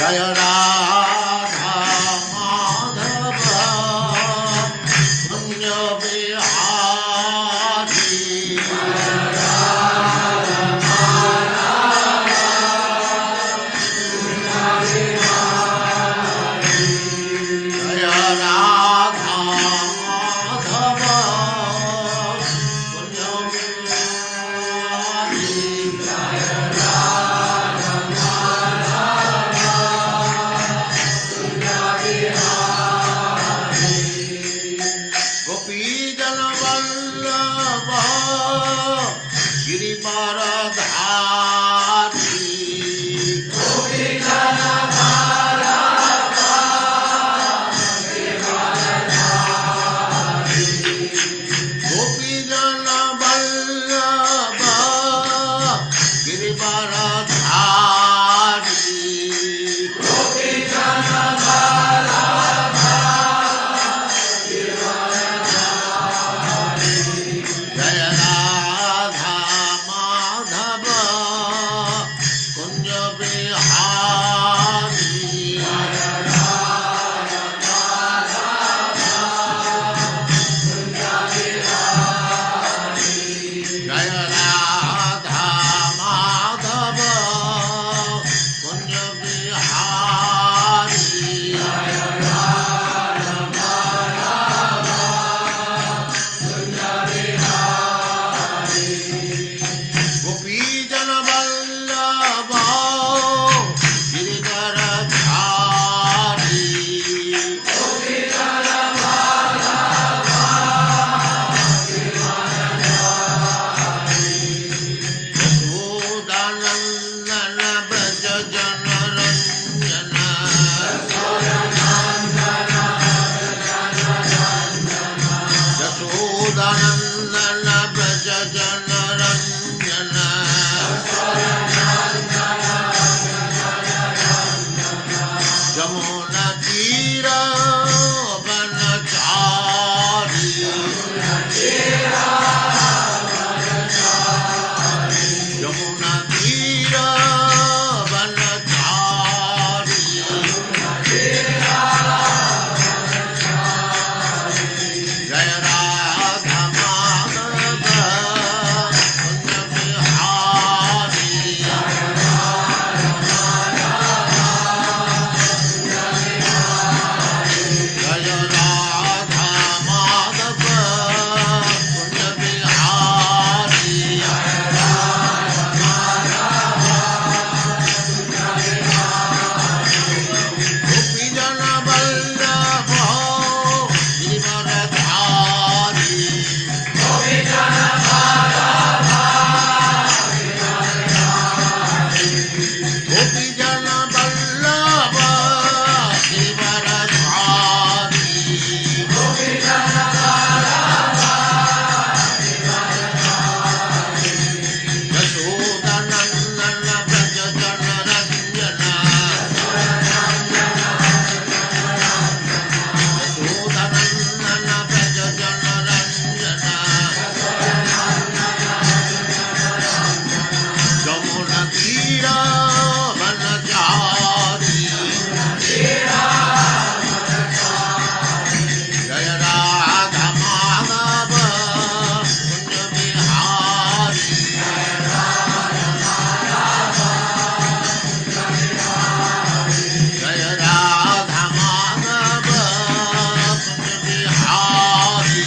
जय राधा माधव कुंज बिहारी जय राधा माधव कुंज बिहारी गोपी जन वल्लभ गिरिवरधारी गोपी जन वल्लभ गिरिवरधारी जय राधा माधव कुंज बिहारी जय राधा माधव कुंज बिहारी गोपी जन वल्लभ गिरिवरधारी यशोदानंदन ब्रज जन रंजन यशोदानंदन ब्रज जन रंजन जमुना तीर वनचारी यमुना तीर वनचारी जय राधा माधव कुंज बिहारी जय राधा माधव कुंज बिहारी गोपी जन वल्लभ गिरिवरधारी गोपी जन वल्लभ गिरिवरधारी यशोदानंदन ब्रज जन रंजन यशोदानंदन ब्रज जन रंजन जमुना तीर वनचारी जय राधा माधव कुंज बिहारी जय राधा माधव कुंज बिहारी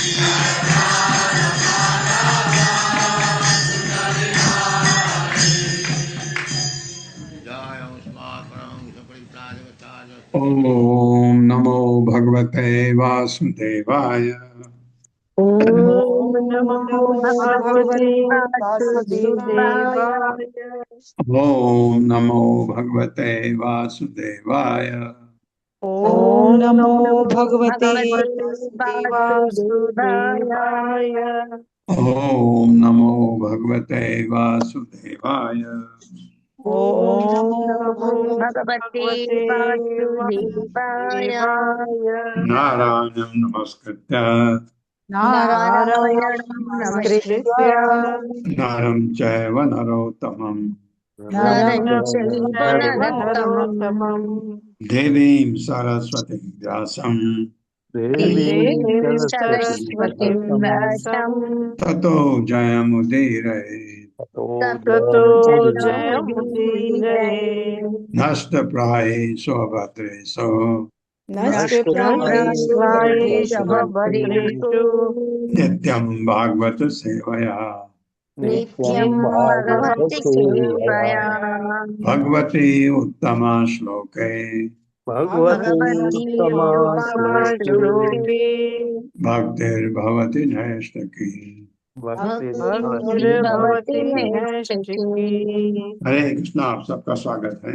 जय उस्माकं परित्राजगताय ओम नमो भगवते वासुदेवाय। ओम नमो भगवते वासुदेवाय। ओम नमो भगवते वासुदेवाय। ओम नमो भगवते वासुदेवाय। ओम नमो भगवते वासुदेवाय। ओम नमो भगवते वासुदेवाय। नारायणं नमस्कृत्य नारायणं नमस्कृत्य नरं चैव नरोत्तमं नरं नरं चैव चैव नरोत्तमम् देवीं सरस्वतीं व्यासं देवीं देवीं सरस्वतीं सरस्वतीं व्यासं ततो जयमुदीरये। ततो जयमुदीरये। जयमुदीरये। नष्टप्रायेषु अभद्रेषु नष्टप्रायेषु नष्टप्रायेषु अभद्रेषु नित्यं भागवत सेवया नित्यं नित्यं भागवत भगवति सेवया। सेवया। भगवती उत्तमा श्लोके भगवती भगवती उत्तमा श्लोके श्लोके भक्तिर्भवति नैष्ठकी। भक्तिर्भवति भक्तिर्भवति नैष्ठिकी। हरे कृष्णा, आप सबका स्वागत है।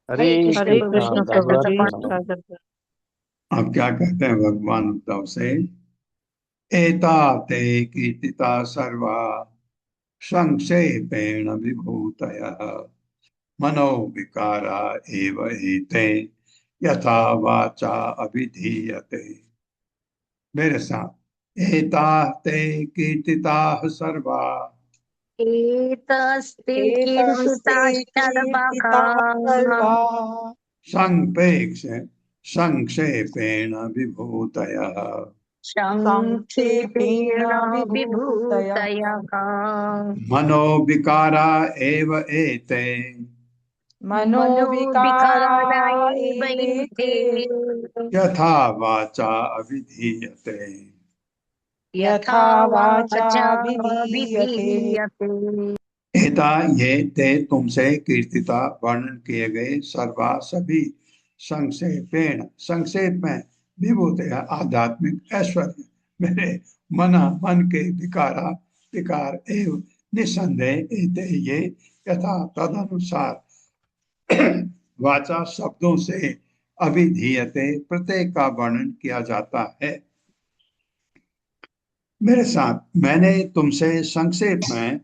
हरे हरे कृष्ण कृष्ण प्रभु जी, भगवत स्वागत है। आप क्या कहते हैं भगवान उद्धव से? एता ते कीर्तिता सर्वा संक्षेपेण विभूतयः मनो विकारा एव एते यथा वाचा अभिधीयते। मेरे साथ, एता ते कीर्तिताः सर्वा एतस्ते एतस्ते कीर्तिताः कीर्तिताः सर्वा संक्षेपेक्ष संक्षेपेण विभूतयः संक्षेपेण संक्षेपेण विभूतयः विभूतयः मनो विकारा एव एते मनोविकारा मनोविकारा एवेते एवैते यथा वाचा अभिधीयते। यथा यथा वाचा वाचा विधीयते। विधीयते। एता ये ते तुमसे कीर्तिता वर्णन किए गए सर्वा सभी संक्षेपेण संक्षेप में विभूत आध्यात्मिक ऐश्वर्य मेरे मन के विकारा विकार एवं निसंदेह एते ये यथा तदनुसार वाचा शब्दों से अभिधीयते प्रत्येक का वर्णन किया जाता है। मेरे साथ, मैंने तुमसे संक्षेप में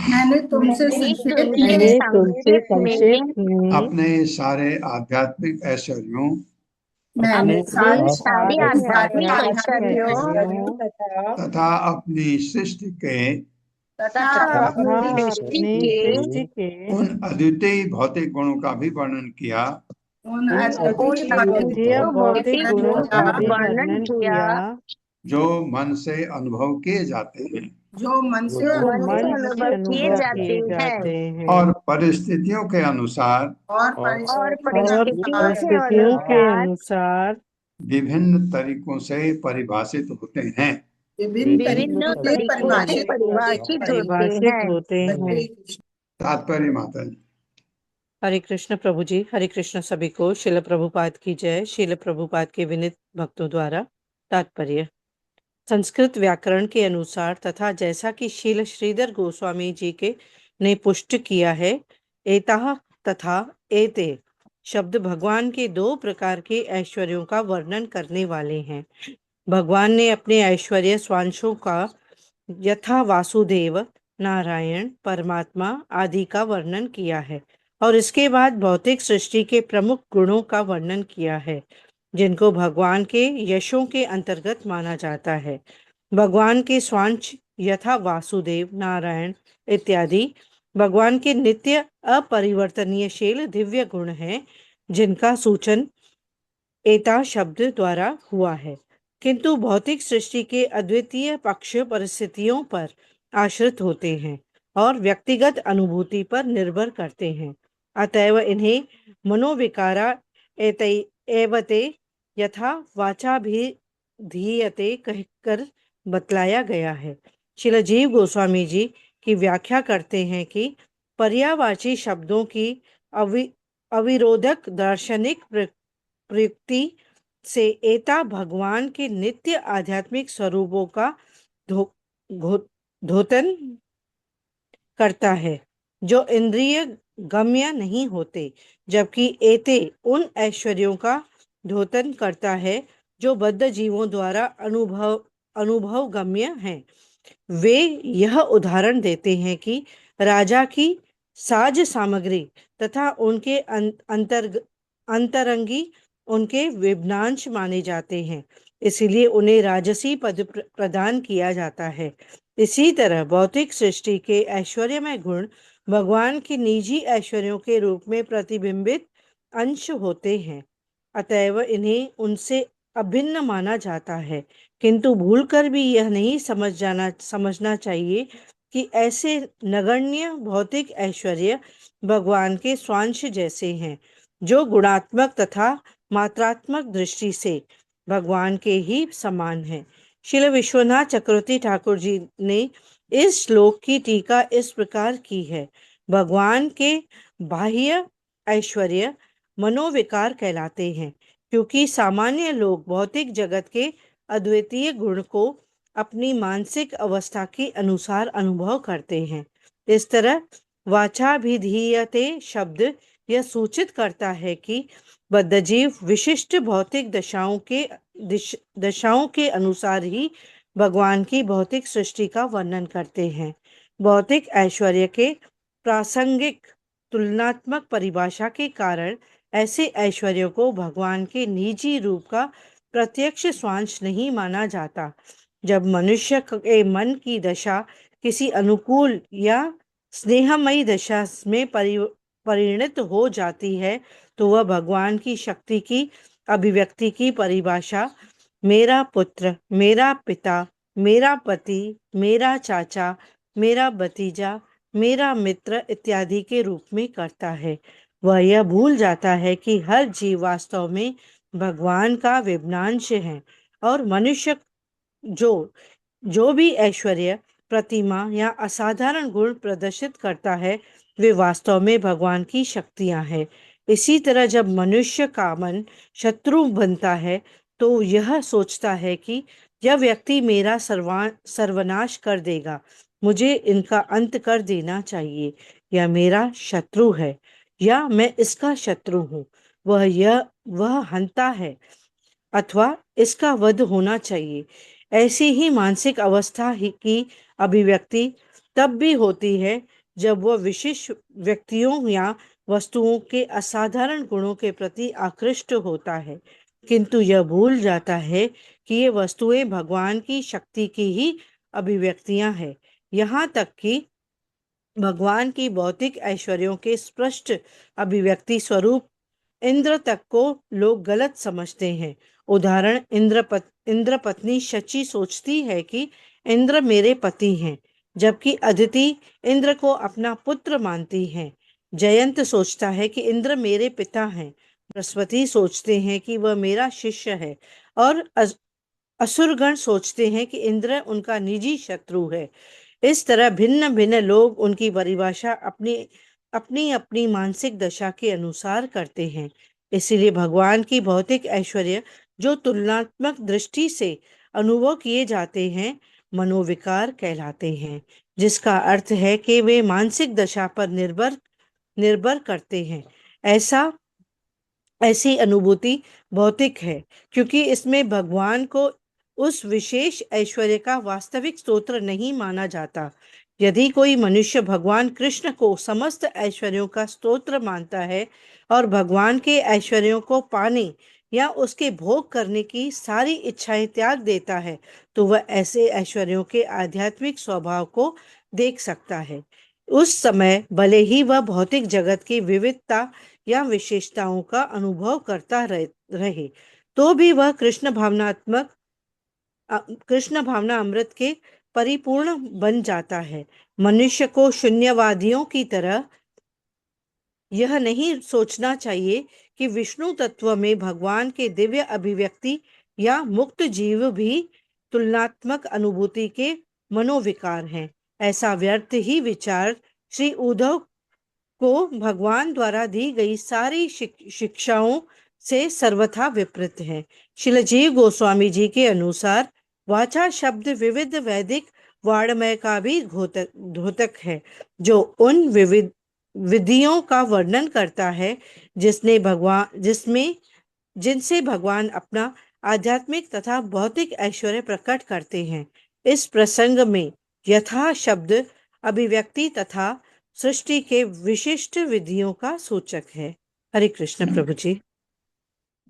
मैंने तुमसे मैंने संक्षेप तुमसे में संक्षेप में अपने सारे आध्यात्मिक ऐश्वर्यों मैंने अपने सारे सारे आध्यात्मिक आध्यात्मिक ऐश्वर्यों ऐश्वर्यों तथा अपनी सृष्टि के तथा तथा अपनी अपनी सृष्टि सृष्टि के के उन अद्वितीय भौतिक गुणों का भी वर्णन किया उन उन अद्वितीय अद्वितीय भौतिक गुणों का का भी वर्णन किया जो मन से अनुभव किए जाते हैं जो मन से जो अनुभव मन किए से अनुभव किए जाते हैं और परिस्थितियों के अनुसार और और परिस्थितियों परिस्थितियों के अनुसार विभिन्न तरीकों से परिभाषित होते हैं। विभिन्न विभिन्न तरीकों से तरीकों से परिभाषित होते हैं। हरे कृष्ण। तात्पर्य माता जी। हरे कृष्ण प्रभु जी, हरे कृष्ण सभी को। शिल प्रभुपाद की जय। शिल प्रभुपाद के विनीत भक्तों द्वारा तात्पर्य। संस्कृत व्याकरण के अनुसार तथा जैसा कि शील श्रीधर गोस्वामी जी के ने पुष्ट किया है, एताः तथा एते शब्द भगवान के दो प्रकार के ऐश्वर्यों का वर्णन करने वाले हैं। भगवान ने अपने ऐश्वर्य स्वांशों का यथा वासुदेव, नारायण, परमात्मा आदि का वर्णन किया है और इसके बाद भौतिक सृष्टि के प्रमुख गुणों का वर्णन किया है जिनको भगवान के यशों के अंतर्गत माना जाता है। भगवान के स्वांश यथा वासुदेव, नारायण इत्यादि भगवान के नित्य अपरिवर्तनीयशील दिव्य गुण हैं जिनका सूचन एता शब्द द्वारा हुआ है, किंतु भौतिक सृष्टि के अद्वितीय पक्ष परिस्थितियों पर आश्रित होते हैं और व्यक्तिगत अनुभूति पर निर्भर करते हैं। अतएव इन्हें मनोविकारा एवते यथा वाचा भी धीयते कहकर बतलाया गया है। श्रील जीव गोस्वामी जी की व्याख्या करते हैं कि पर्यायवाची शब्दों की अविरोधक दार्शनिक प्रयुक्ति से एता भगवान के नित्य आध्यात्मिक स्वरूपों का धोतन करता है जो इंद्रिय गम्य नहीं होते, जबकि एते उन ऐश्वर्यों का धोतन करता है जो बद्ध जीवों द्वारा अनुभव गम्य हैं। वे यह उदाहरण देते हैं कि राजा की साज सामग्री तथा उनके अंतरंगी उनके विभ्नांश माने जाते हैं, इसीलिए उन्हें राजसी पद प्रदान किया जाता है। इसी तरह भौतिक सृष्टि के ऐश्वर्यमय गुण भगवान के निजी ऐश्वर्यों के रूप में प्रतिबिंबित अंश होते हैं, अतएव इन्हें उनसे अभिन्न माना जाता है। किंतु भूलकर भी यह नहीं समझना चाहिए कि ऐसे नगण्य भौतिक ऐश्वर्य भगवान के स्वांश जैसे हैं, जो गुणात्मक तथा मात्रात्मक दृष्टि से भगवान के ही समान है। श्रील विश्वनाथ चक्रवर्ती ठाकुर जी ने इस श्लोक की टीका इस प्रकार की है। भगवान के बाह्य ऐश्वर्य मनोविकार कहलाते हैं, क्योंकि सामान्य लोग भौतिक जगत के अद्वितीय गुण को अपनी मानसिक अवस्था के अनुसार अनुभव करते हैं। इस तरह वाचाभिधीयते शब्द यह सूचित करता है कि बद्धजीव विशिष्ट भौतिक दशाओं के अनुसार ही भगवान की भौतिक सृष्टि का वर्णन करते हैं। भौतिक ऐश्वर्य के प्रासंगिक तुलनात्मक परिभाषा के कारण ऐसे ऐश्वर्य को भगवान के निजी रूप का प्रत्यक्ष स्वांश नहीं माना जाता। जब मनुष्य के मन की दशा किसी अनुकूल या स्नेहमयी दशा में परिणत हो जाती है, तो वह भगवान की शक्ति की अभिव्यक्ति की परिभाषा मेरा पुत्र, मेरा पिता, मेरा पति, मेरा चाचा, मेरा भतीजा, मेरा मित्र इत्यादि के रूप में करता है। वह यह भूल जाता है कि हर जीव वास्तव में भगवान का विभिन्नांश है, और मनुष्य जो भी ऐश्वर्य, प्रतिमा या असाधारण गुण प्रदर्शित करता है, वे वास्तव में भगवान की शक्तियां हैं। इसी तरह जब मनुष्य का मन शत्रु बनता है, तो यह सोचता है कि यह व्यक्ति मेरा सर्वनाश कर देगा, मुझे इनका अंत कर देना चाहिए, यह मेरा शत्रु है या मैं इसका शत्रु हूँ, वह हंता है अथवा इसका वध होना चाहिए। ऐसी ही मानसिक अवस्था की अभिव्यक्ति तब भी होती है जब वह विशिष्ट व्यक्तियों या वस्तुओं के असाधारण गुणों के प्रति आकृष्ट होता है, किंतु यह भूल जाता है कि ये वस्तुएं भगवान की शक्ति की ही अभिव्यक्तियां हैं। यहाँ तक कि भगवान की भौतिक ऐश्वर्यों के स्पष्ट अभिव्यक्ति स्वरूप इंद्र तक को लोग गलत समझते हैं। उदाहरण, इंद्र पत्नी शची सोचती है कि इंद्र मेरे पति हैं, जबकि अदिति इंद्र को अपना पुत्र मानती हैं। जयंत सोचता है कि इंद्र मेरे पिता हैं। बृहस्पति सोचते हैं कि वह मेरा शिष्य है, और असुरगण सोचते हैं कि इंद्र उनका निजी शत्रु है। इस तरह भिन्न भिन्न लोग उनकी परिभाषा अपनी अपनी मानसिक दशा के अनुसार करते हैं। इसीलिए भगवान की भौतिक ऐश्वर्य जो तुलनात्मक दृष्टि से अनुभव किए जाते हैं, मनोविकार कहलाते हैं, जिसका अर्थ है कि वे मानसिक दशा पर निर्भर करते हैं। ऐसी अनुभूति भौतिक है, क्योंकि इसमें भगवान को उस विशेष ऐश्वर्य का वास्तविक स्तोत्र नहीं माना जाता। यदि कोई मनुष्य भगवान कृष्ण को समस्त ऐश्वर्यों का स्तोत्र मानता है और भगवान के ऐश्वर्यों को पाने या उसके भोग करने की सारी इच्छाएं त्याग देता है, तो वह ऐसे ऐश्वर्यों के आध्यात्मिक स्वभाव को देख सकता है। उस समय भले ही वह भौतिक जगत की विविधता या विशेषताओं का अनुभव करता रहे, तो भी वह कृष्ण भावना अमृत के परिपूर्ण बन जाता है। मनुष्य को शून्यवादियों की तरह यह नहीं सोचना चाहिए कि विष्णु तत्व में भगवान के दिव्य अभिव्यक्ति या मुक्त जीव भी तुलनात्मक अनुभूति के मनोविकार हैं। ऐसा व्यर्थ ही विचार श्री उद्धव को भगवान द्वारा दी गई सारी शिक्षाओं से सर्वथा विपरीत है। श्रील जीव गोस्वामी जी के अनुसार वाचा शब्द विविध वैदिक वाणमय का भी द्योतक है, जो उन विधियों का वर्णन करता है जिनसे भगवान अपना आध्यात्मिक तथा भौतिक ऐश्वर्य प्रकट करते हैं। इस प्रसंग में यथा शब्द अभिव्यक्ति तथा सृष्टि के विशिष्ट विधियों का सूचक है। हरे कृष्ण प्रभु जी।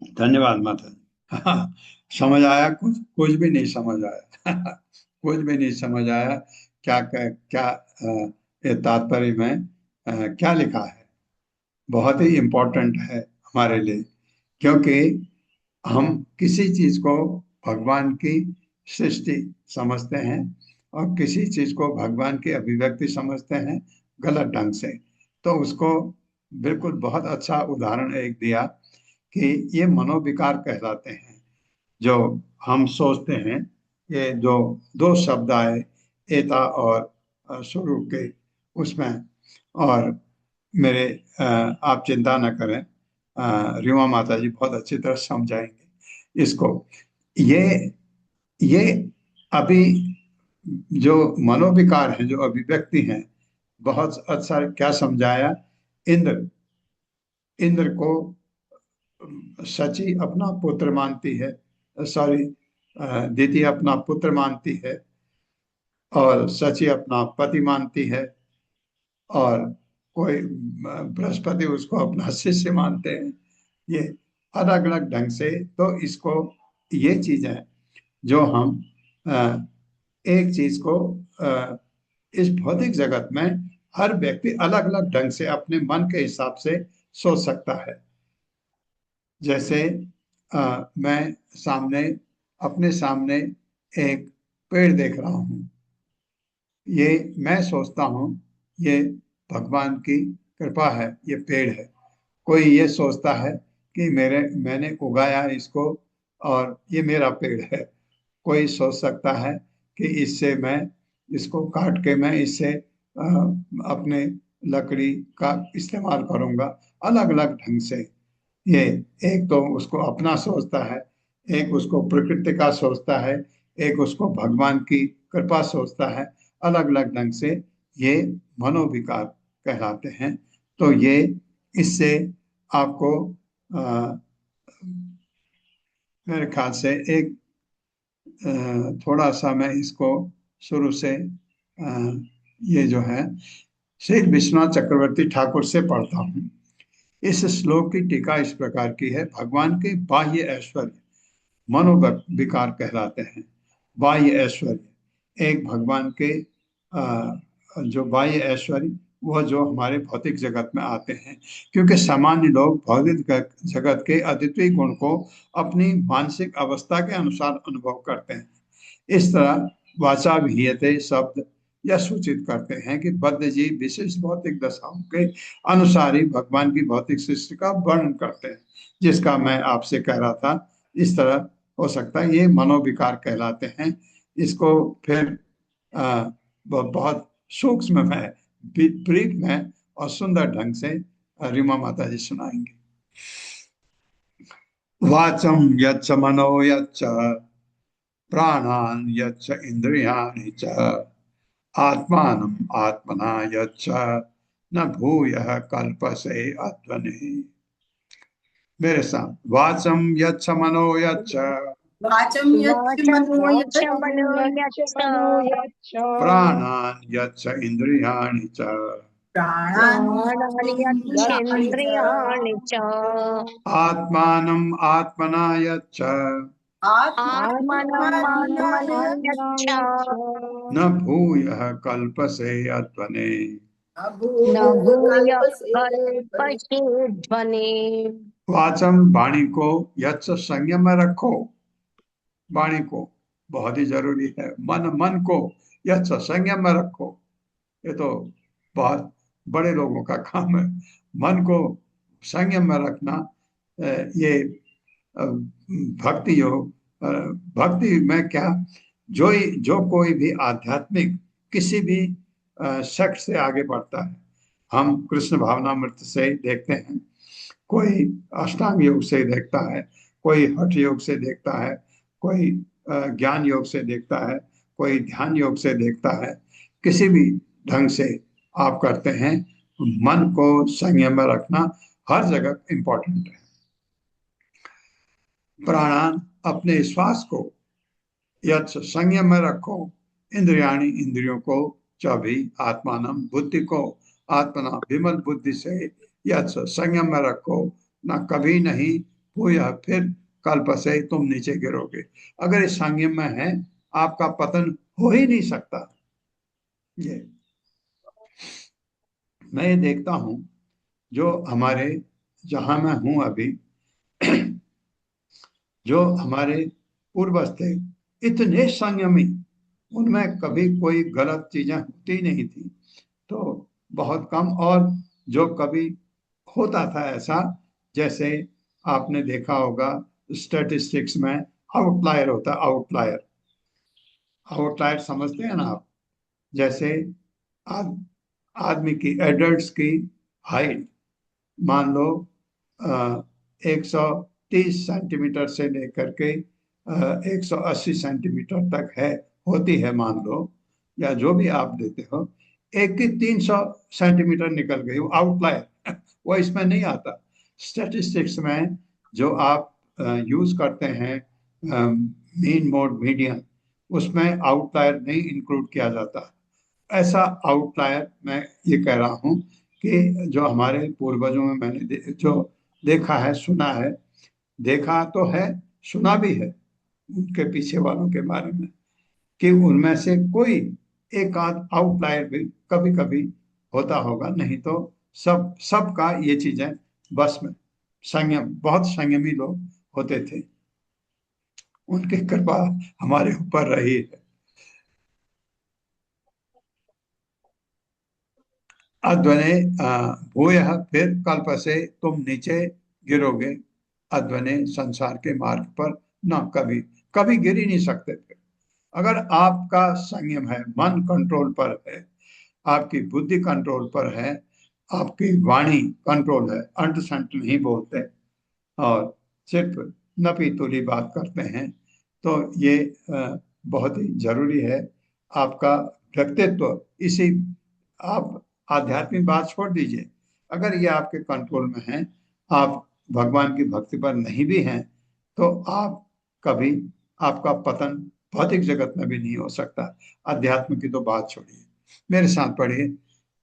धन्यवाद माता। समझ आया? कुछ भी नहीं समझ आया। कुछ भी नहीं समझ आया। क्या ये तात्पर्य में क्या लिखा है, बहुत ही इम्पोर्टेंट है हमारे लिए, क्योंकि हम किसी चीज को भगवान की सृष्टि समझते हैं और किसी चीज को भगवान की अभिव्यक्ति समझते हैं गलत ढंग से। तो उसको बिल्कुल बहुत अच्छा उदाहरण एक दिया कि ये मनोविकार कहलाते हैं। जो हम सोचते हैं, ये जो दो शब्द आए एता और स्वरूप के उसमें, और मेरे आप चिंता न करें, रीमा माता जी बहुत अच्छी तरह समझाएंगे इसको। ये ये अभी जो मनोविकार है, जो अभिव्यक्ति है, बहुत अच्छा क्या समझाया। इंद्र इंद्र को सची अपना पुत्र मानती है, सॉरी, दीति अपना पुत्र मानती है और सची अपना पति मानती है, और कोई बृहस्पति उसको अपना शिष्य मानते हैं। ये अलग अलग ढंग से, तो इसको ये चीजें जो हम एक चीज को इस भौतिक जगत में हर व्यक्ति अलग अलग ढंग से अपने मन के हिसाब से सोच सकता है। जैसे मैं अपने सामने एक पेड़ देख रहा हूँ, ये मैं सोचता हूँ ये भगवान की कृपा है, ये पेड़ है। कोई ये सोचता है कि मैंने उगाया इसको और ये मेरा पेड़ है। कोई सोच सकता है कि इससे मैं इसको काट के मैं इससे अपने लकड़ी का इस्तेमाल करूंगा। अलग अलग ढंग से ये, एक तो उसको अपना सोचता है, एक उसको प्रकृति का सोचता है, एक उसको भगवान की कृपा सोचता है। अलग अलग ढंग से ये मनोविकार कहलाते हैं। तो ये इससे आपको मेरे ख्याल से एक थोड़ा सा मैं इसको शुरू से ये जो है श्री विश्वनाथ चक्रवर्ती ठाकुर से पढ़ता हूँ। इस श्लोक की टीका इस प्रकार की है। भगवान के बाह्य ऐश्वर्य मनोविकार कहलाते हैं। बाह्य ऐश्वर्य, एक भगवान के जो बाह्य ऐश्वर्य वह जो हमारे भौतिक जगत में आते हैं, क्योंकि सामान्य लोग भौतिक जगत के अद्वितीय गुण को अपनी मानसिक अवस्था के अनुसार अनुभव करते हैं। इस तरह वाचा विहीयते शब्द यह सूचित करते हैं कि बद्ध जीव विशिष्ट भौतिक दशाओं के अनुसार ही भगवान की भौतिक सृष्टि का वर्णन करते हैं। जिसका मैं आपसे कह रहा था, इस तरह हो सकता है ये मनोविकार कहलाते हैं। इसको फिर बहुत सूक्ष्म में, ब्रीफ में और सुंदर ढंग से रीमा माता जी सुनाएंगे। वाचम यच्च मनो यच्च प्राणान यच्च इंद्रियाणि च आत्मानम आत्मना यच्च न भूयः कल्पसे अध्वनि। मेरे साथ, वाचम यच्च मनो यच्च वाचम यच्च मनो यच्च प्राणान यच्च इंद्रियाणि च प्राणानि प्राणान्यच्छेन्द्रियाणि च आत्मानम आत्मना यच्च आत्मनमात्मनो यच्च न भूयः कल्पसे अध्वने। न भूय कल्पयेध्वनि। वाचम, वाणी को, यच्च संयम में रखो। वाणी को बहुत ही जरूरी है। मन को यच्च संयम में रखो। ये तो बहुत बड़े लोगों का काम है, मन को संयम में रखना। ये भक्ति योग, भक्ति में क्या, जो कोई भी आध्यात्मिक किसी भी सेक्ट से आगे बढ़ता है, हम कृष्ण भावनामृत से देखते हैं, कोई अष्टांग योग से देखता है, कोई हठ योग से देखता है, कोई ज्ञान योग से देखता है, कोई ध्यान योग से देखता है। किसी भी ढंग से आप करते हैं, मन को संयम में रखना हर जगह इंपॉर्टेंट है। प्राणान, अपने श्वास को, यच्च संयम में रखो। इंद्रियाणि, इंद्रियों को, चौभी आत्मानम, बुद्धि को, आत्मना विमल बुद्धि से यच्च संयम में रखो। ना कभी नहीं भूया, फिर कल्प से तुम नीचे गिरोगे। अगर इस संयम में है, आपका पतन हो ही नहीं सकता। ये मैं ये देखता हूँ जो हमारे, जहाँ मैं हूँ अभी, जो हमारे पूर्वज थे इतने संयमी, उनमें कभी कोई गलत चीजें होती नहीं थी, तो बहुत कम। और जो कभी होता था ऐसा, जैसे आपने देखा होगा स्टैटिस्टिक्स में आउटलायर होता है, आउटलायर। आउटलायर समझते हैं ना आप? जैसे आद, आदमी की, एडल्ट्स की हाइट मान लो 130 सेंटीमीटर से लेकर के 180 सेंटीमीटर तक है, होती है मान लो, या जो भी आप देते हो, एक की 300 सेंटीमीटर निकल गई, वो आउटलायर वो इसमें नहीं आता। स्टैटिस्टिक्स में जो आप यूज करते हैं, मीन मोड मीडियन, उसमें आउटलायर नहीं इंक्लूड किया जाता। ऐसा आउटलायर मैं ये कह रहा हूँ कि जो हमारे पूर्वजों में मैंने जो देखा है, सुना है, देखा तो है, सुना भी है उनके पीछे वालों के बारे में, कि उनमें से कोई एक आध आउटलायर भी कभी कभी होता होगा, नहीं तो सबका ये चीजें बस में, संयम, बहुत संयमी लोग होते थे, उनकी कृपा हमारे ऊपर रही है। अध्वने भूयः, फिर कल्प से तुम नीचे गिरोगे, अध्वने संसार के मार्ग पर न, कभी कभी गिर ही नहीं सकते थे। अगर आपका संयम है, मन कंट्रोल पर है, आपकी बुद्धि कंट्रोल पर है, आपकी वाणी कंट्रोल है, अंट संट नहीं बोलते और सिर्फ नपी तुली बात करते हैं, तो ये बहुत ही जरूरी है। आपका व्यक्तित्व, इसी, आप आध्यात्मिक बात छोड़ दीजिए, अगर ये आपके कंट्रोल में है, आप भगवान की भक्ति पर नहीं भी हैं, तो आप कभी, आपका पतन भौतिक जगत में भी नहीं हो सकता। अध्यात्म की तो बात छोड़िए, मेरे साथ पढ़िए।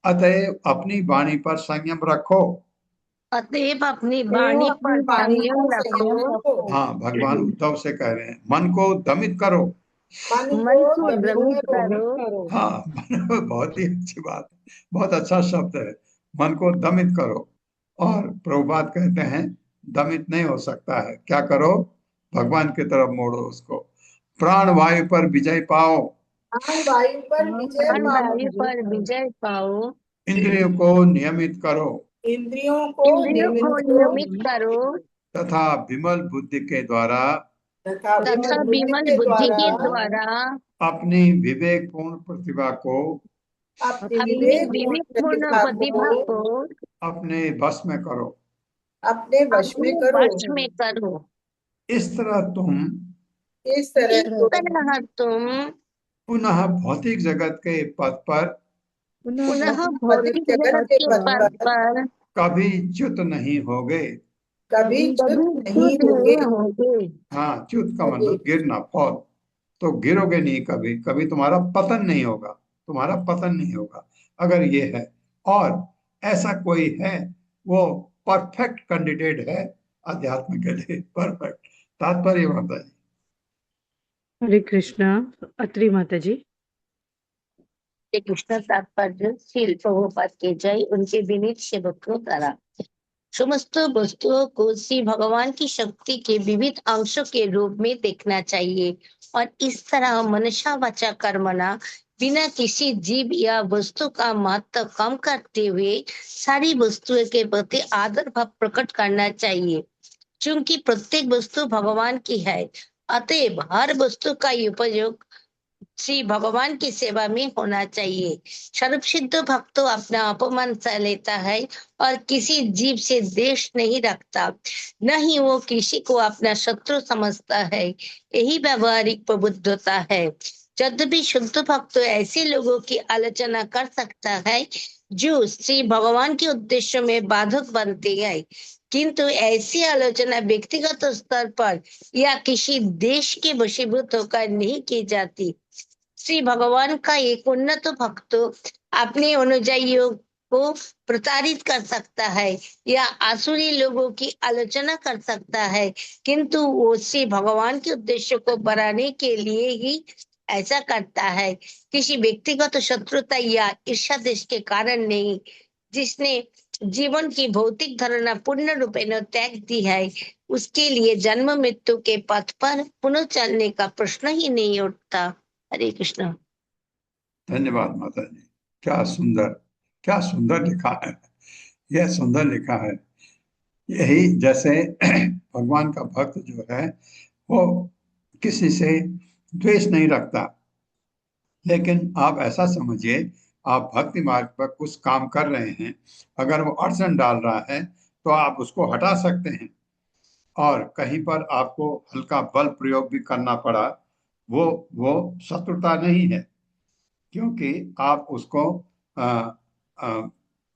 अतएव अपनी वाणी पर संयम रखो। अतएव अपनी वाणी पर संयम रखो, हाँ, भगवान उद्धव से कह रहे हैं, मन को दमित करो। मन को दमित करो। हाँ बहुत ही अच्छी बात है, बहुत अच्छा शब्द है, मन को दमित करो। और प्रभुपाद कहते हैं दमित नहीं हो सकता है, क्या करो, भगवान की तरफ मोड़ो उसको। प्राण वायु पर विजय पाओ, प्राण वायु पर विजय मन पाओ, वायु पर विजय पाओ, इंद्रियों को नियमित करो, इंद्रियों को इंद्रियों नियमित को करो, नियमित करो, तथा विमल बुद्धि के द्वारा तथा तथा विमल बुद्धि विमल के बुद्धि द्वारा के द्वारा अपनी विवेकपूर्ण प्रतिभा को अपनी अपनी विवेक विवेकपूर्ण प्रतिभा प्रतिभा को को अपने वश में करो। अपने वश में अपने करो। वश में करो। इस तरह तुम इस तरह इस तुम तरह तुम पुनः भौतिक जगत के पथ पर पुनः भौतिक भौतिक जगत जगत के के पथ पथ पर पर कभी च्युत नहीं होगे। कभी कभी च्युत नहीं च्युत होगे। नहीं होगे। हाँ, च्युत का मतलब गिरना, फॉल, तो गिरोगे नहीं कभी, कभी तुम्हारा पतन नहीं होगा, तुम्हारा पतन नहीं होगा, अगर ये है। और ऐसा कोई है, वो परफेक्ट कैंडिडेट है अध्यात्म के लिए, परफेक्ट। तात्पर्य माता जी। हरे कृष्णा। अत्रि माता जी। श्री कृष्ण तात्पर्य श्रील प्रभुपाद के जय, उनके विनीत सेवकों द्वारा समस्त वस्तुओं को श्री भगवान की शक्ति के विविध अंशों के रूप में देखना चाहिए और इस तरह मनसा वाचा कर्मणा बिना किसी जीव या वस्तु का महत्व कम करते हुए सारी वस्तुओं के प्रति आदर भाव प्रकट करना चाहिए। चूंकि प्रत्येक वस्तु भगवान की है, अतएव हर वस्तु का उपयोग श्री भगवान की सेवा में होना चाहिए। सर्वसिद्ध भक्त तो अपना अपमान सह लेता है और किसी जीव से द्वेष नहीं रखता, न ही वो किसी को अपना शत्रु समझता है। यही व्यवहारिक प्रबुद्धता है। यद्यपि शुद्ध भक्त तो ऐसे लोगों की आलोचना कर सकता है जो श्री भगवान के उद्देश्य में बाधक बनते हैं, किंतु ऐसी आलोचना व्यक्तिगत स्तर पर या किसी देश के वशीभूत होकर नहीं की जाती। श्री भगवान का एक उन्नत भक्त अपने अनुयायियों को प्रताड़ित कर सकता है या आसुरी लोगों की आलोचना कर सकता है, किंतु वो श्री भगवान के उद्देश्य को बढ़ाने के लिए ही ऐसा करता है, किसी व्यक्तिगत शत्रुता या ईर्ष्या देश के कारण नहीं। जिसने जीवन की भौतिक धारणा पूर्ण रूपेण त्याग दी है, उसके लिए जन्म मृत्यु के पथ पर पुनः चलने का प्रश्न ही नहीं उठता। हरे कृष्ण। धन्यवाद माता जी। क्या सुंदर लिखा है। यह सुंदर लिखा है। यही जैसे भगवान का भक्त जो है वो किसी से द्वेष नहीं रखता, लेकिन आप ऐसा समझिए, आप भक्ति मार्ग पर कुछ काम कर रहे हैं, अगर वो अड़चन डाल रहा है तो आप उसको हटा सकते हैं, और कहीं पर आपको हल्का बल प्रयोग भी करना पड़ा, वो शत्रुता नहीं है, क्योंकि आप उसको अ, अ,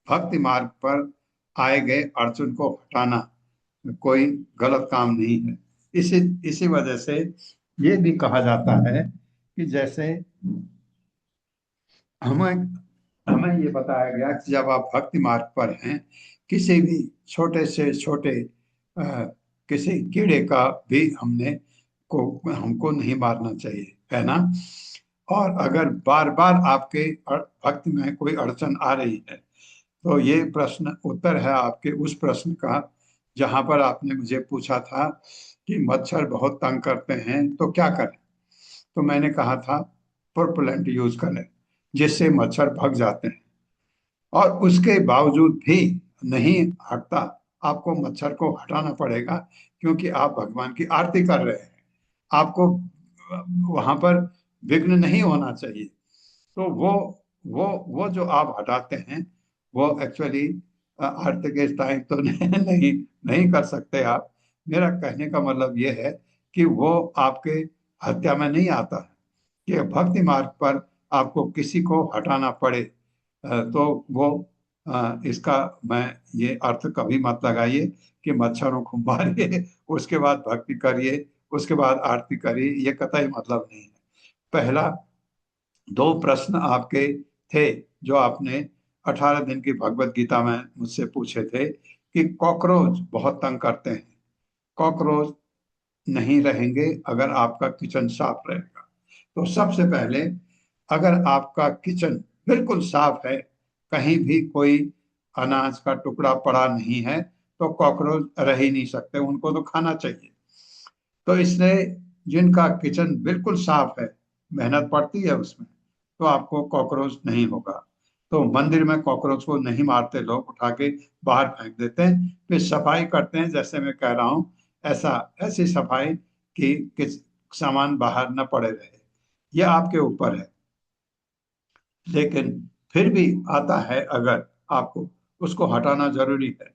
भक्ति मार्ग पर आए गए अड़चन को हटाना कोई गलत काम नहीं है। इसी इसी वजह से ये भी कहा जाता है कि जैसे हमें हमें ये बताया गया कि जब आप भक्ति मार्ग पर हैं, किसी भी छोटे से छोटे किसी कीड़े का भी हमको नहीं मारना चाहिए, है ना। और अगर बार बार आपके भक्ति में कोई अड़चन आ रही है, तो ये प्रश्न उत्तर है आपके उस प्रश्न का जहां पर आपने मुझे पूछा था कि मच्छर बहुत तंग करते हैं तो क्या करें। तो मैंने कहा था प्रोपेलेंट यूज करें, जिससे मच्छर भाग जाते हैं। और उसके बावजूद भी नहीं हटता, आपको मच्छर को हटाना पड़ेगा, क्योंकि आप भगवान की आरती कर रहे हैं। आपको वहां पर विघ्न नहीं होना चाहिए। तो वो जो आप हटाते हैं, वो एक्चुअली आरती के टाइम तो नहीं नहीं कर सकते आप। मेरा कहने का मतलब ये है कि वो आपके हत्या में नहीं आता है कि भक्ति मार्ग पर आपको किसी को हटाना पड़े। तो वो इसका मैं ये अर्थ कभी मत लगाइए कि मच्छरों को मारिए उसके बाद भक्ति करिए, उसके बाद आरती करिए, ये कतई मतलब नहीं है। पहला दो प्रश्न आपके थे जो आपने 18 दिन की भगवत गीता में मुझसे पूछे थे कि कॉकरोच बहुत तंग करते हैं। कॉकरोच नहीं रहेंगे अगर आपका किचन साफ रहेगा। तो सबसे पहले, अगर आपका किचन बिल्कुल साफ है, कहीं भी कोई अनाज का टुकड़ा पड़ा नहीं है, तो कॉकरोच रह ही नहीं सकते, उनको तो खाना चाहिए। तो इसलिए जिनका किचन बिल्कुल साफ है, मेहनत पड़ती है उसमें, तो आपको कॉकरोच नहीं होगा। तो मंदिर में कॉकरोच को नहीं मारते लोग, उठा के बाहर फेंक देते हैं, फिर सफाई करते हैं जैसे मैं कह रहा हूँ, ऐसी सफाई कि सामान बाहर न पड़े रहे। यह आपके ऊपर है। लेकिन फिर भी आता है अगर आपको, उसको हटाना जरूरी है,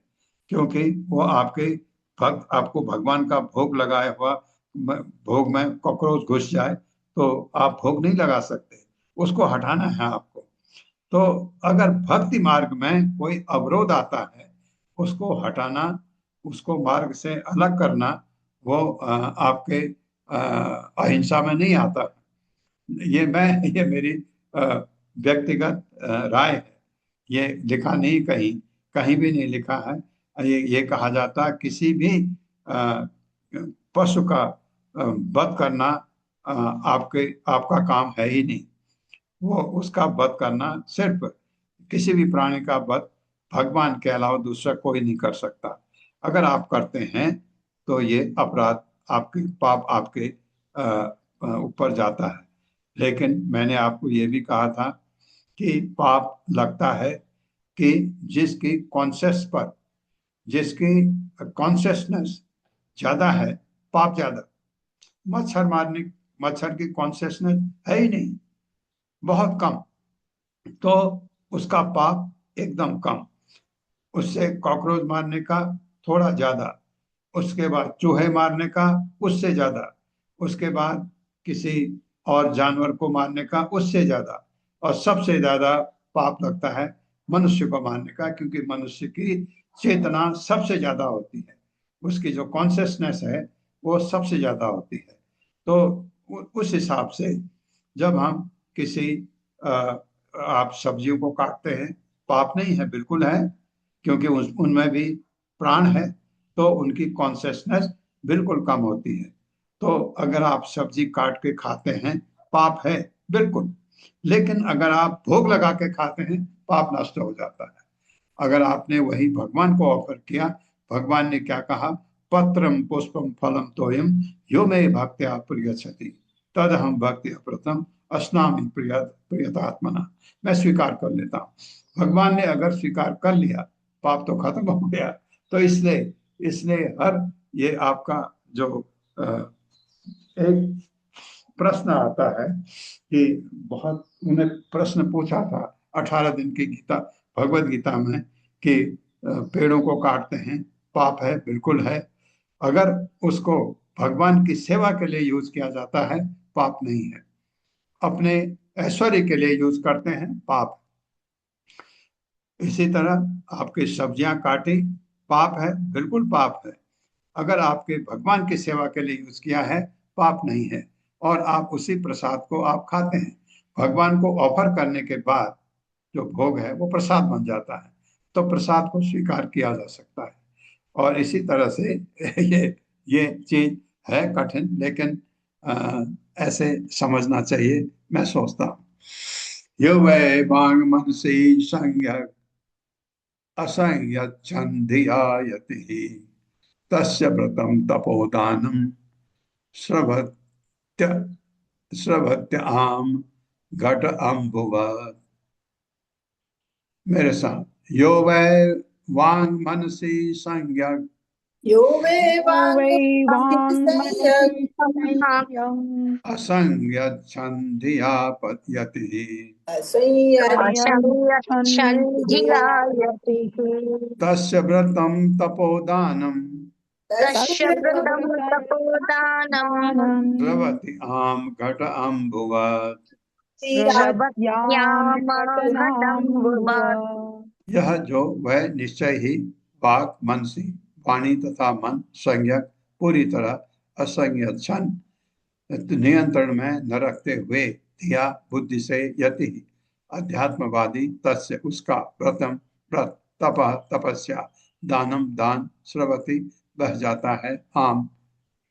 क्योंकि वो आपको भगवान का भोग लगाया हुआ भोग में कॉकरोच घुस जाए तो आप भोग नहीं लगा सकते, उसको हटाना है आपको। तो अगर भक्ति मार्ग में कोई अवरोध आता है, उसको हटाना, उसको मार्ग से अलग करना, वो आपके अहिंसा में नहीं आता। ये मेरी व्यक्तिगत राय है। ये लिखा नहीं, कहीं कहीं भी नहीं लिखा है। ये कहा जाता है किसी भी अ, पशु का वध करना आपका काम है ही नहीं। वो उसका वध करना, सिर्फ किसी भी प्राणी का वध भगवान के अलावा दूसरा कोई नहीं कर सकता। अगर आप करते हैं तो ये अपराध, आपके पाप आपके ऊपर जाता है। लेकिन मैंने आपको ये भी कहा था कि पाप लगता है कि जिसकी कॉन्शियसनेस ज्यादा है, पाप ज्यादा। मच्छर की कॉन्शियसनेस है ही नहीं, बहुत कम, तो उसका पाप एकदम कम। उससे कॉकरोच मारने का थोड़ा ज्यादा, उसके बाद चूहे मारने का उससे ज्यादा, उसके बाद किसी और जानवर को मारने का उससे ज्यादा, और सबसे ज्यादा पाप लगता है मनुष्य को मारने का, क्योंकि मनुष्य की चेतना सबसे ज्यादा होती है, उसकी जो कॉन्शियसनेस है वो सबसे ज्यादा होती है। तो उस हिसाब से जब हम किसी आप सब्जियों को काटते हैं, पाप नहीं है, बिल्कुल है, क्योंकि उनमें भी प्राण है, तो उनकी कॉन्शियसनेस बिल्कुल कम होती है। तो अगर आप सब्जी काट के खाते हैं, पाप है बिल्कुल। लेकिन अगर आप भोग लगा के खाते हैं, पाप नष्ट हो जाता है। अगर आपने वही भगवान को ऑफर किया, भगवान ने क्या कहा, पत्रम पुष्पम फलम तोयम यो मे भक्त्या प्रयच्छति तद हम भक्ति प्रथम अस्नामि प्रियतात्मना। मैं स्वीकार कर लेता हूँ। भगवान ने अगर स्वीकार कर लिया, पाप तो खत्म हो गया। तो इसलिए इसलिए हर ये आपका जो एक प्रश्न आता है कि बहुत उन्हें प्रश्न पूछा था 18 दिन की गीता, भगवत गीता में कि पेड़ों को काटते हैं पाप है, बिल्कुल है। अगर उसको भगवान की सेवा के लिए यूज किया जाता है पाप नहीं है। अपने ऐश्वर्य के लिए यूज करते हैं पाप। इसी तरह आपकी सब्जियां काटी पाप है, बिल्कुल पाप है। अगर आपके भगवान की सेवा के लिए यूज किया है पाप नहीं है। और आप उसी प्रसाद को आप खाते हैं। भगवान को ऑफर करने के बाद जो भोग है वो प्रसाद बन जाता है, तो प्रसाद को स्वीकार किया जा सकता है। और इसी तरह से ये चीज है कठिन, लेकिन ऐसे समझना चाहिए, मैं सोचता हूँ। यो वै वांग मनसी संज्ञक असंयच्छन्धिया यतिः तस्य व्रतं तपोदानं श्रवत्य श्रवत्य आम घट अम्बुवत्। मेरे साथ, यो वै वांग मनसी संज्ञक यो वे वांग वै संयक वाङ्मनसि संयम् असंयच्छन्धिया यतिः असंयच्छन्धियायति तस्य व्रतं तपोदानं तस्य व्रतं तपोदानं श्रवति आम घट अम्बुवत्। स्रवत्यां श्रवत्यामघटम्बुव। घटनाम्बुव। यह जो वह निश्चय ही वाक मनसी वाणी तथा मन संयक पूरी तरह असंयच्छन नियंत्रण में न रखते हुए धिया बुद्धि से यति अध्यात्मवादी तस्य उसका व्रतम व्रत तप तपस्या दानम दान श्रवती बह जाता है आम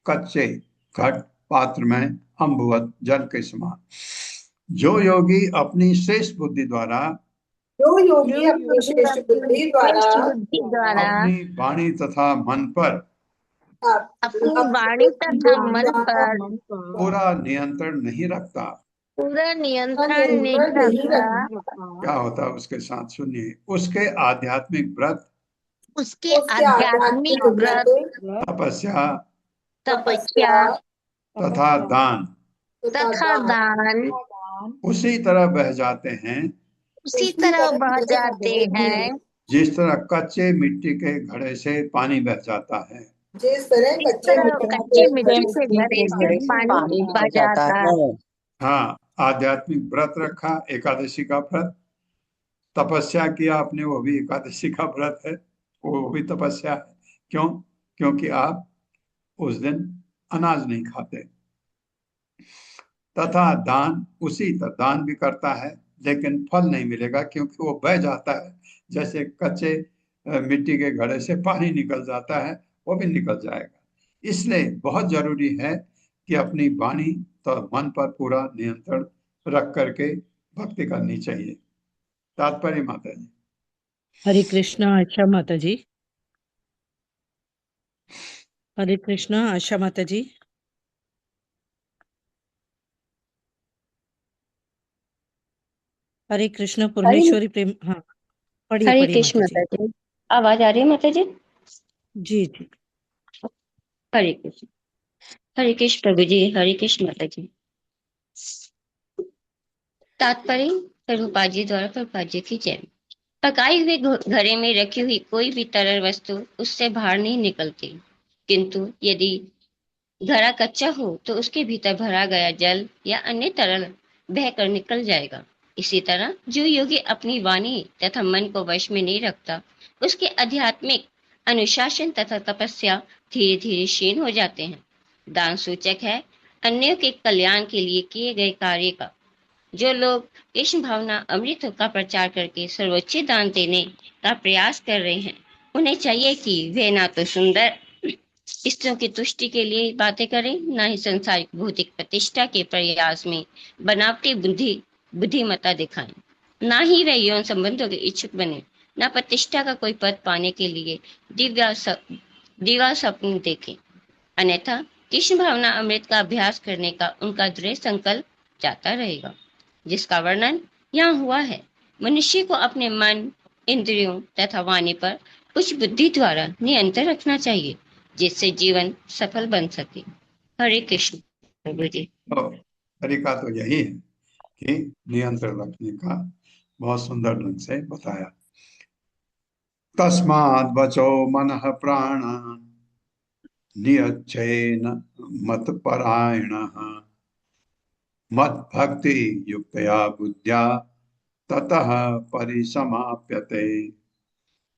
कच्चे घट पात्र में अम्बुवत जल के समान। जो योगी अपनी श्रेष्ठ बुद्धि द्वारा जो योगी अपनी श्रेष्ठ बुद्धि द्वारा बुद्धि द्वारा अपनी वाणी तथा मन पर अपनी वाणी तथा मन पर पूरा नियंत्रण नहीं रखता, पूरा नियंत्रण नहीं रखता, क्या होता है उसके साथ, सुनिए। उसके आध्यात्मिक व्रत उसके आध्यात्मिक व्रत तपस्या तपस्या तथा दान तथा दान उसी तरह बह जाते हैं उसी तरह बह जाते हैं जिस तरह कच्चे मिट्टी के घड़े से पानी बह जाता है। जिस तरह इस तरह कच्ची कच्चे मिट्टी से घड़े से पानी बह जाता है। हाँ, आध्यात्मिक व्रत रखा, एकादशी का व्रत, तपस्या किया आपने, वो भी एकादशी का व्रत है, वो भी तपस्या है। क्यों? क्योंकि आप उस दिन अनाज नहीं खाते। तथा दान उसी तरह दान भी करता है, लेकिन फल नहीं मिलेगा क्योंकि वो बह जाता है। जैसे कच्चे मिट्टी के घड़े से पानी निकल जाता है, वो भी निकल जाएगा। इसलिए बहुत जरूरी है कि अपनी वाणी तो मन पर पूरा नियंत्रण रख करके भक्ति करनी चाहिए। तात्पर्य माता जी। हरे कृष्णा। आशा माता जी। हरे कृष्णा। आशा माता जी। हरे कृष्ण परमेश्वरी प्रेम। हाँ, पढ़िए हरे पढ़िए कृष्ण माता जी। माता जी। आवाज आ रही है माता जी? जी जी। हरे कृष्ण। हरे कृष्ण प्रभु जी। हरे कृष्ण माता जी। तात्पर्य प्रभुपाद जी द्वारा प्रभुपाद जी की जय। पकाई हुई घड़े में रखी हुई कोई भी तरल वस्तु उससे बाहर नहीं निकलती, किंतु यदि घड़ा कच्चा हो तो उसके भीतर भरा गया जल या अन्य तरल बहकर निकल जाएगा। इसी तरह जो योगी अपनी वाणी तथा मन को वश में नहीं रखता, उसके आध्यात्मिक अनुशासन तथा तपस्या धीरे धीरे क्षीण हो जाते हैं। दान सूचक है अन्यों के कल्याण के लिए किए गए कार्य का। जो लोग कृष्ण भावना अमृत का प्रचार करके सर्वोच्च दान देने का प्रयास कर रहे हैं, उन्हें चाहिए कि वे ना तो सुंदर स्त्रियों की तुष्टि के लिए बातें करें, ना ही संसारिक भौतिक प्रतिष्ठा के प्रयास में बनावटी बुद्धिमत्ता दिखाएं, ना ही वे यौन संबंधों के इच्छुक बने, न प्रतिष्ठा का कोई पद पाने के लिए दिव्या स्वप्न देखें। अन्यथा कृष्ण भावना अमृत का अभ्यास करने का उनका दृढ़ संकल्प जाता रहेगा, जिसका वर्णन यहाँ हुआ है। मनुष्य को अपने मन, इंद्रियों तथा वाणी पर उच्च बुद्धि द्वारा नियंत्रण रखना चाहिए, जिससे जीवन सफल बन सके। हरे कृष्ण प्रभु जी। तो तरीका तो यही है कि नियंत्रण रखने का बहुत सुंदर ढंग से बताया। तस्माद् वचो मनः प्राण नियच्छेन मत्परायणः मद्भक्ति युक्तया बुद्ध्या ततः परिसमाप्यते।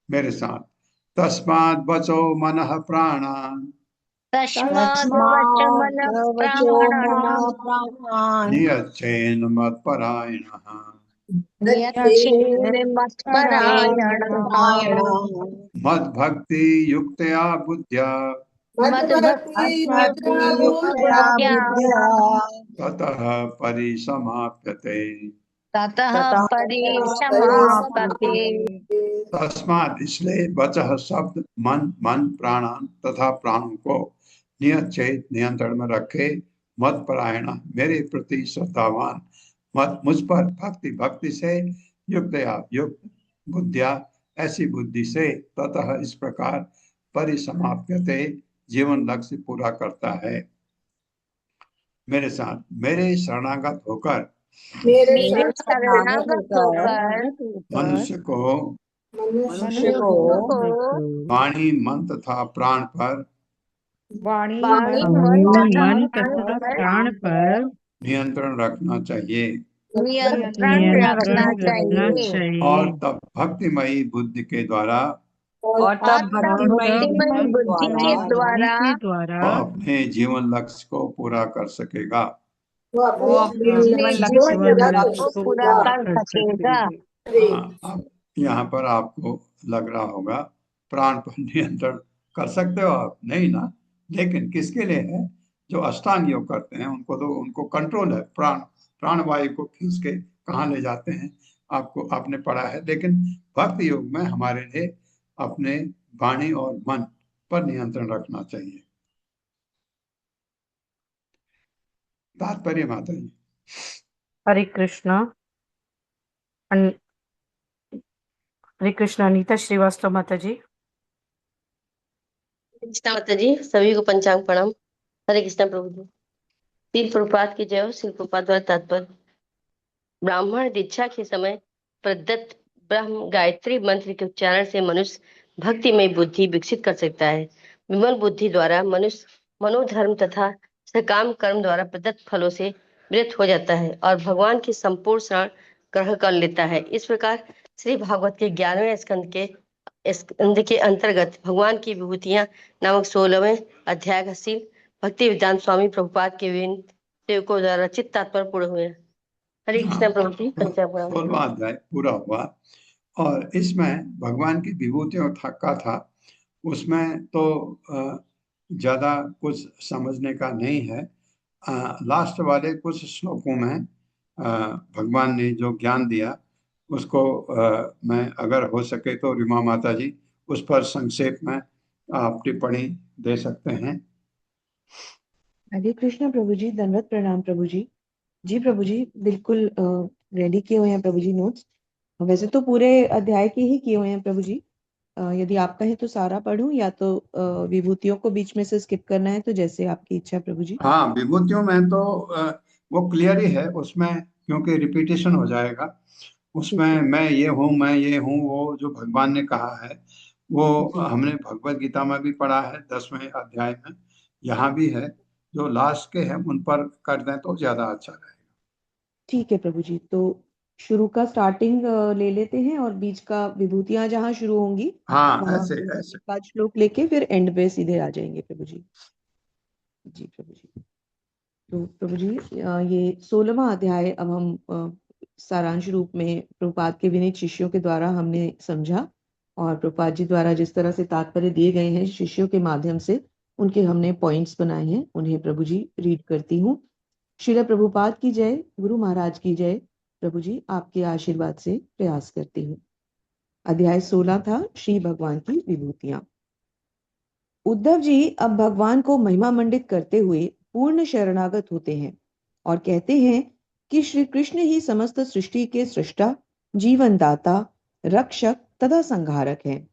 मेरे साथ, तस्माद् वचो मनः प्राणान् तस्माद् वचमनः प्राणान् नियच्छेन मत्परायणः नियच्छेन मत्परायणः मद्भक्ति युक्तया बुद्ध्या मद्भक्ति मद्भक्तियुक्तया बुद्ध्या ततः परिसमाप्यते। ततः परिसमाप्यते। तस्मात्, इसलिए वचः शब्द मन प्राणान तथा प्राणों को नियत नियंत्रण में रखे, मत परायण मेरे प्रति श्रद्धावान, मत मुझ पर भक्ति से युक्त बुद्धिया ऐसी बुद्धि से, ततः इस प्रकार परिसमाप्यते जीवन लक्ष्य पूरा करता है। मेरे साथ, मेरे शरणागत होकर मनुष्य को वाणी मन तथा प्राण पर वाणी मन तथा प्राण पर नियंत्रण रखना चाहिए नियंत्रण रखना चाहिए और तब भक्तिमयी बुद्धि के द्वारा और तब भक्तिमय बुद्धि के द्वारा वह अपने जीवन लक्ष्य को पूरा कर सकेगा। वो अपने जीवन लक्ष्य को पूरा कर सकेगा। अब यहाँ पर आपको लग रहा होगा प्राण पर नियंत्रण कर सकते हो आप, नहीं ना, लेकिन किसके लिए है? जो अष्टांग योग करते हैं उनको तो उनको कंट्रोल है, प्राणवायु को खींच के कहाँ ले जाते हैं आपको आपने पढ़ा है। लेकिन भक्ति योग में हमारे लिए अपने वाणी और मन पर नियंत्रण रखना चाहिए। तात्पर्य माता जी। हरे कृष्णा। हरे कृष्णा। अनीता श्रीवास्तव माता जी। कृष्णा माता जी, सभी को पंचांग प्रणाम। हरे कृष्णा प्रभु जी। श्रील प्रभुपाद की जय हो। श्रील प्रभुपाद द्वारा तात्पर्य, ब्राह्मण दीक्षा के समय प्रदत्त ब्रह्म गायत्री मंत्र के उच्चारण से मनुष्य भक्तिमय बुद्धि विकसित कर सकता है। विमल बुद्धि द्वारा मनुष्य मनोधर्म तथा सकाम कर्म द्वारा प्रदत्त फलों से विरत हो जाता है और भगवान की संपूर्ण शरण ग्रहण कर लेता है। इस प्रकार श्री भागवत के 11वें स्कंद के अंतर्गत भगवान की विभूतियां नामक 16वें अध्याय का श्री भक्ति वेदांत स्वामी प्रभुपाद के विभिन्न सेवकों द्वारा रचित तात्पर्य पूर्ण हुए। हरे कृष्ण प्रभु जी। 16वां अध्याय पूरा हुआ और इसमें भगवान की विभूतियों का था। उसमें तो ज्यादा कुछ समझने का नहीं है। लास्ट वाले कुछ श्लोकों में भगवान ने जो ज्ञान दिया उसको मैं अगर हो सके तो रीमा माता जी उस पर संक्षेप में आप टिप्पणी दे सकते हैं। हरे कृष्ण प्रभु जी। दंडवत प्रणाम प्रभु जी। जी प्रभु जी, बिल्कुल रेडी किए हुए हैं प्रभु जी नोट्स। वैसे तो पूरे अध्याय के ही किए हुए हैं प्रभु जी। यदि आप कहें तो सारा पढूं या तो विभूतियों को बीच में से स्किप करना है तो जैसे आपकी इच्छा प्रभु जी। हाँ, विभूतियों में तो वो क्लियर ही है उसमें, क्योंकि रिपीटेशन हो जाएगा उसमें। मैं ये हूँ वो जो भगवान ने कहा है वो हमने भगवत गीता में भी पढ़ा है 10वें अध्याय में, यहाँ भी है। जो लास्ट के हैं उन पर कर दें तो ज्यादा अच्छा रहेगा। ठीक है प्रभु जी, तो शुरू का स्टार्टिंग ले लेते हैं और बीच का विभूतियां जहाँ शुरू होंगी हाँ, ऐसे 5 श्लोक लेके फिर एंड पे सीधे आ जाएंगे प्रभु जी। जी प्रभु जी। तो प्रभु जी ये 16वां अध्याय अब हम सारांश रूप में प्रभुपाद के विनीत शिष्यों के द्वारा हमने समझा और प्रभुपाद जी द्वारा जिस तरह से तात्पर्य दिए गए हैं शिष्यों के माध्यम से उनके हमने पॉइंट्स बनाए हैं, उन्हें प्रभु जी रीड करती हूँ। श्रील प्रभुपाद की जय। गुरु महाराज की जय। प्रभु जी आपके आशीर्वाद से प्रयास करती हूँ। अध्याय 16 था श्री भगवान की विभूतियां। उद्धव जी अब भगवान को महिमा मंडित करते हुए पूर्ण शरणागत होते हैं और कहते हैं कि श्री कृष्ण ही समस्त सृष्टि के सृष्टा, जीवन दाता, रक्षक तथा संहारक हैं।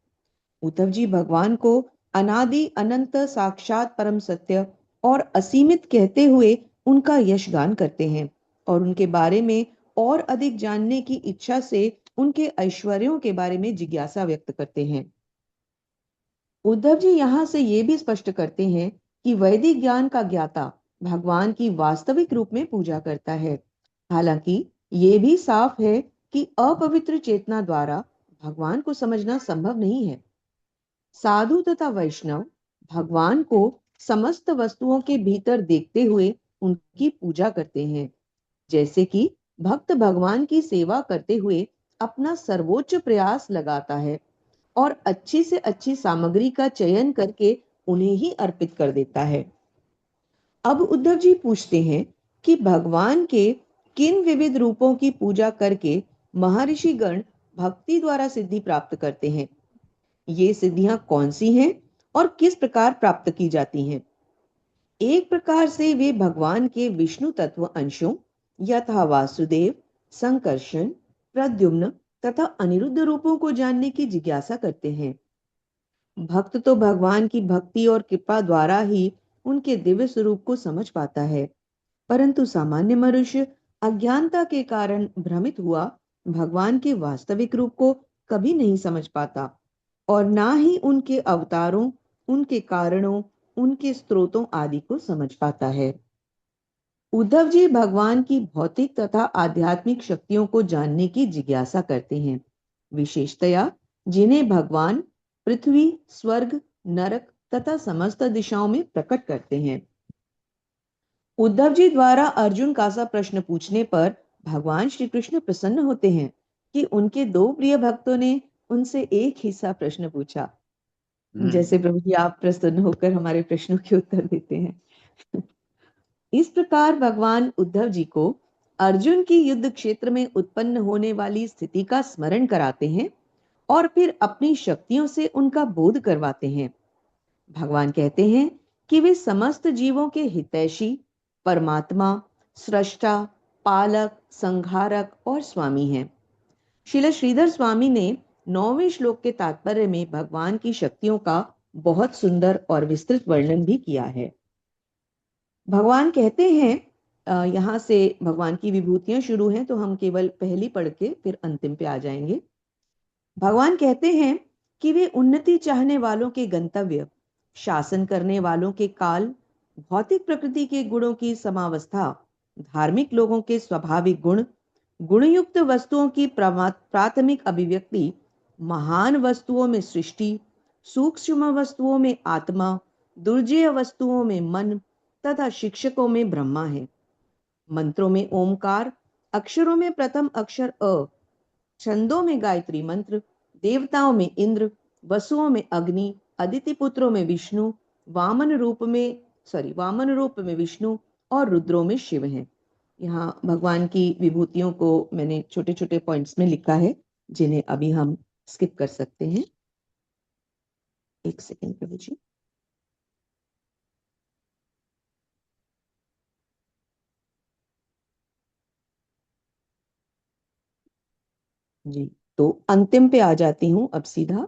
उद्धव जी भगवान को अनादि अनंत साक्षात परम सत्य और असीमित कहते हुए उनका यशगान करते हैं और उनके बारे में और अधिक जानने की इच्छा से उनके ऐश्वर्यों के बारे में जिज्ञासा व्यक्त करते हैं। उद्धव जी यहाँ से ये भी स्पष्ट करते हैं कि वैदिक ज्ञान का ज्ञाता भगवान की वास्तविक रूप में पूजा करता है। हालांकि ये भी साफ है कि अपवित्र चेतना द्वारा भगवान को समझना संभव नहीं है। साधु तथा वैष्णव भगवान को समस्त वस्तुओं के भीतर देखते हुए उनकी पूजा करते हैं, जैसे कि भक्त भगवान की सेवा करते हुए अपना सर्वोच्च प्रयास लगाता है और अच्छी से अच्छी सामग्री का चयन करके उन्हें ही अर्पित कर देता है। अब उद्धव जी पूछते हैं कि भगवान के किन विविध रूपों की पूजा करके महर्षि गण भक्ति द्वारा सिद्धि प्राप्त करते हैं। ये सिद्धियां कौन सी हैं और किस प्रकार प्राप्त की जाती हैं। एक प्रकार से वे भगवान के विष्णु तत्व अंशों यथा वासुदेव, संकर्षण, प्रद्युम्न तथा अनिरुद्ध रूपों को जानने की जिज्ञासा करते हैं। भक्त तो भगवान की भक्ति और कृपा द्वारा ही उनके दिव्य स्वरूप को समझ पाता है, परंतु सामान्य मनुष्य अज्ञानता के कारण भ्रमित हुआ भगवान के वास्तविक रूप को कभी नहीं समझ पाता और ना ही उनके अवतारों, उनके कारणों, उनके स्रोतों आदि को समझ पाता है। उद्धव जी भगवान की भौतिक तथा आध्यात्मिक शक्तियों को जानने की जिज्ञासा करते हैं, विशेषतया जिन्हें भगवान पृथ्वी, स्वर्ग, नरक तथा समस्त दिशाओं में प्रकट करते हैं। उद्धव जी द्वारा अर्जुन का सा प्रश्न पूछने पर भगवान श्री कृष्ण प्रसन्न होते हैं कि उनके दो प्रिय भक्तों ने उनसे एक ही सा प्रश्न पूछा। जैसे प्रभु जी आप प्रसन्न होकर हमारे प्रश्नों के उत्तर देते हैं। इस प्रकार भगवान उद्धव जी को अर्जुन की युद्ध क्षेत्र में उत्पन्न होने वाली स्थिति का स्मरण कराते हैं और फिर अपनी शक्तियों से उनका बोध करवाते हैं। भगवान कहते हैं कि वे समस्त जीवों के हितैषी, परमात्मा, सृष्टा, पालक, संहारक और स्वामी हैं। श्रील श्रीधर स्वामी ने 9वें श्लोक के तात्पर्य में भगवान की शक्तियों का बहुत सुंदर और विस्तृत वर्णन भी किया है। भगवान कहते हैं, यहाँ से भगवान की विभूतियां शुरू हैं तो हम केवल पहली पढ़ के फिर अंतिम पे आ जाएंगे। भगवान कहते हैं कि वे उन्नति चाहने वालों के गंतव्य, शासन करने वालों के काल, भौतिक प्रकृति के गुणों की समावस्था, धार्मिक लोगों के स्वाभाविक गुण, गुणयुक्त वस्तुओं की प्राथमिक अभिव्यक्ति, महान वस्तुओं में सृष्टि, सूक्ष्म वस्तुओं में आत्मा, दुर्जेय वस्तुओं में मन तथा शिक्षकों में ब्रह्मा है। मंत्रों में ओमकार, अक्षरों में प्रथम अक्षर अ, छंदों में गायत्री मंत्र, देवताओं में इंद्र, वसुओं में अग्नि, अदिति पुत्रों में विष्णु, वामन रूप में विष्णु और रुद्रों में शिव हैं। यहाँ भगवान की विभूतियों को मैंने छोटे छोटे पॉइंट्स में लिखा है जिन्हें अभी हम स्किप कर सकते हैं। एक सेकेंड प्रभु जी। जी, तो अंतिम पे आ जाती हूं अब सीधा।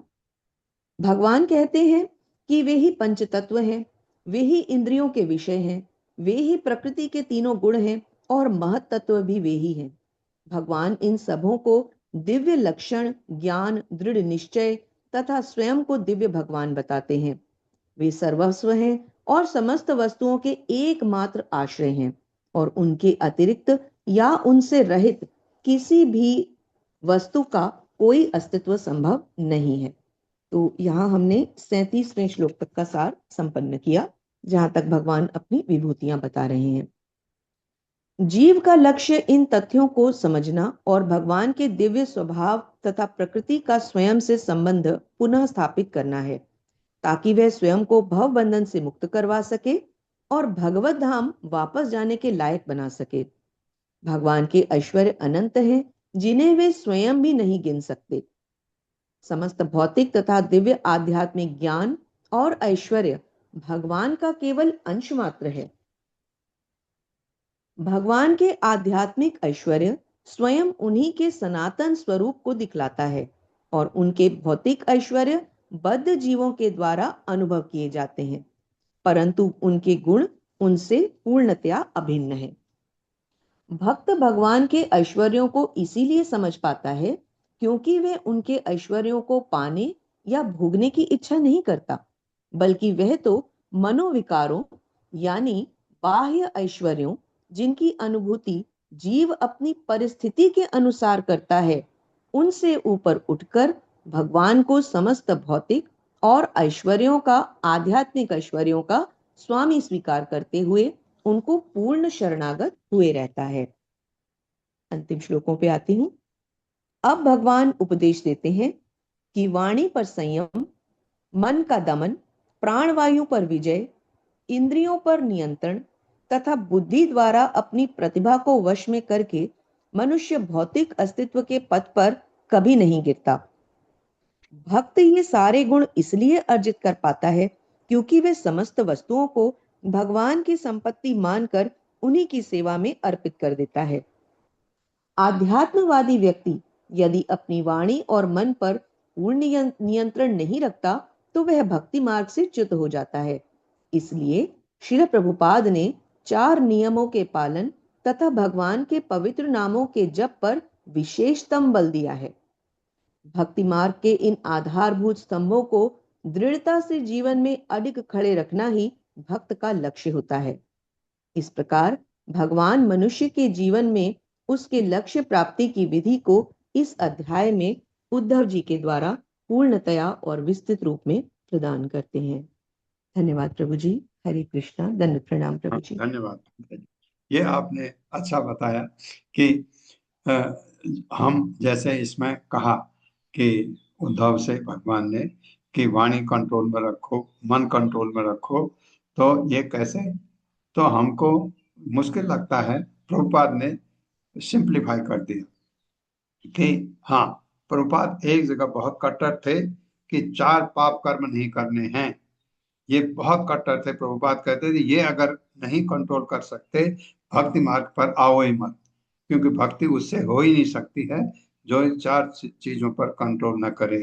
भगवान कहते हैं कि वे ही पंच तत्व हैं, वे ही इंद्रियों के विषय हैं, वे ही प्रकृति के तीनों गुण हैं और महत तत्व भी वे ही हैं। भगवान इन सबों को दिव्य लक्षण, ज्ञान, दृढ़ निश्चय तथा स्वयं को दिव्य भगवान बताते हैं। वे सर्वस्व हैं और समस्त वस्तुओं के एकमात्र आश्रय हैं और उनके अतिरिक्त या उनसे रहित किसी भी वस्तु का कोई अस्तित्व संभव नहीं है। तो यहाँ हमने 37वें श्लोक तक का सार संपन्न किया, जहां तक भगवान अपनी विभूतियां बता रहे हैं। जीव का लक्ष्य इन तथ्यों को समझना और भगवान के दिव्य स्वभाव तथा प्रकृति का स्वयं से संबंध पुनः स्थापित करना है, ताकि वह स्वयं को भव बंधन से मुक्त करवा सके और भगवत धाम वापस जाने के लायक बना सके। भगवान के ऐश्वर्य अनंत हैं, जिन्हें वे स्वयं भी नहीं गिन सकते। समस्त भौतिक तथा दिव्य आध्यात्मिक ज्ञान और ऐश्वर्य भगवान का केवल अंश मात्र है। भगवान के आध्यात्मिक ऐश्वर्य स्वयं उन्हीं के सनातन स्वरूप को दिखलाता है और उनके भौतिक ऐश्वर्य बद्ध जीवों के द्वारा अनुभव किए जाते हैं, परंतु उनके गुण उनसे पूर्णतया अभिन्न है। भक्त भगवान के ऐश्वर्यों को इसीलिए समझ पाता है क्योंकि वह उनके ऐश्वर्यों को पाने या भोगने की इच्छा नहीं करता, बल्कि वह तो मनोविकारों यानी बाह्य ऐश्वर्यों जिनकी अनुभूति जीव अपनी परिस्थिति के अनुसार करता है, उनसे ऊपर उठकर भगवान को समस्त भौतिक और ऐश्वर्यों का, आध्यात्मिक ऐश्वर्यों का स्वामी स्वीकार करते हुए उनको पूर्ण शरणागत हुए रहता है। अंतिम श्लोकों पे आती हूं। अब भगवान उपदेश देते हैं कि वाणी पर संयम, मन का दमन, प्राणवायु पर विजय, इंद्रियों पर नियंत्रण तथा बुद्धि द्वारा अपनी प्रतिभा को वश में करके मनुष्य भौतिक अस्तित्व के पथ पर कभी नहीं गिरता। भक्त ये सारे गुण इसलिए अर्जित कर पाता है क्योंकि वह समस्त वस्तुओं को भगवान की संपत्ति मानकर उन्हीं की सेवा में अर्पित कर देता है। आध्यात्मवादी व्यक्ति यदि अपनी वाणी और मन पर पूर्ण नियंत्रण नहीं रखता तो वह भक्ति मार्ग से च्युत हो जाता है। इसलिए श्रील प्रभुपाद ने 4 नियमों के पालन तथा भगवान के पवित्र नामों के जप पर विशेषतम बल दिया है। भक्ति मार्ग के इन आधारभूत स्तंभों को दृढ़ता से जीवन में अडिग खड़े रखना ही भक्त का लक्ष्य होता है। इस प्रकार भगवान मनुष्य के जीवन में उसके लक्ष्य प्राप्ति की विधि को इस अध्याय में उद्धव जी के द्वारा पूर्णतया और विस्तृत रूप में प्रदान करते हैं। धन्यवाद प्रभु जी। हरे कृष्णा। दंड प्रणाम प्रभु जी। धन्यवाद। ये आपने अच्छा बताया कि हम जैसे इसमें कहा कि उद्धव से भगवान ने कि वाणी कंट्रोल में रखो, मन कंट्रोल में रखो, तो ये कैसे, तो हमको मुश्किल लगता है। प्रभुपाद ने सिंप्लीफाई कर दिया कि हाँ, प्रभुपाद एक जगह बहुत कट्टर थे कि 4 पाप कर्म नहीं करने हैं। ये बहुत कट्टर थे। प्रभुपाद कहते थे ये अगर नहीं कंट्रोल कर सकते भक्ति मार्ग पर आओ ही मत, क्योंकि भक्ति उससे हो ही नहीं सकती है जो इन 4 चीजों पर कंट्रोल न करे।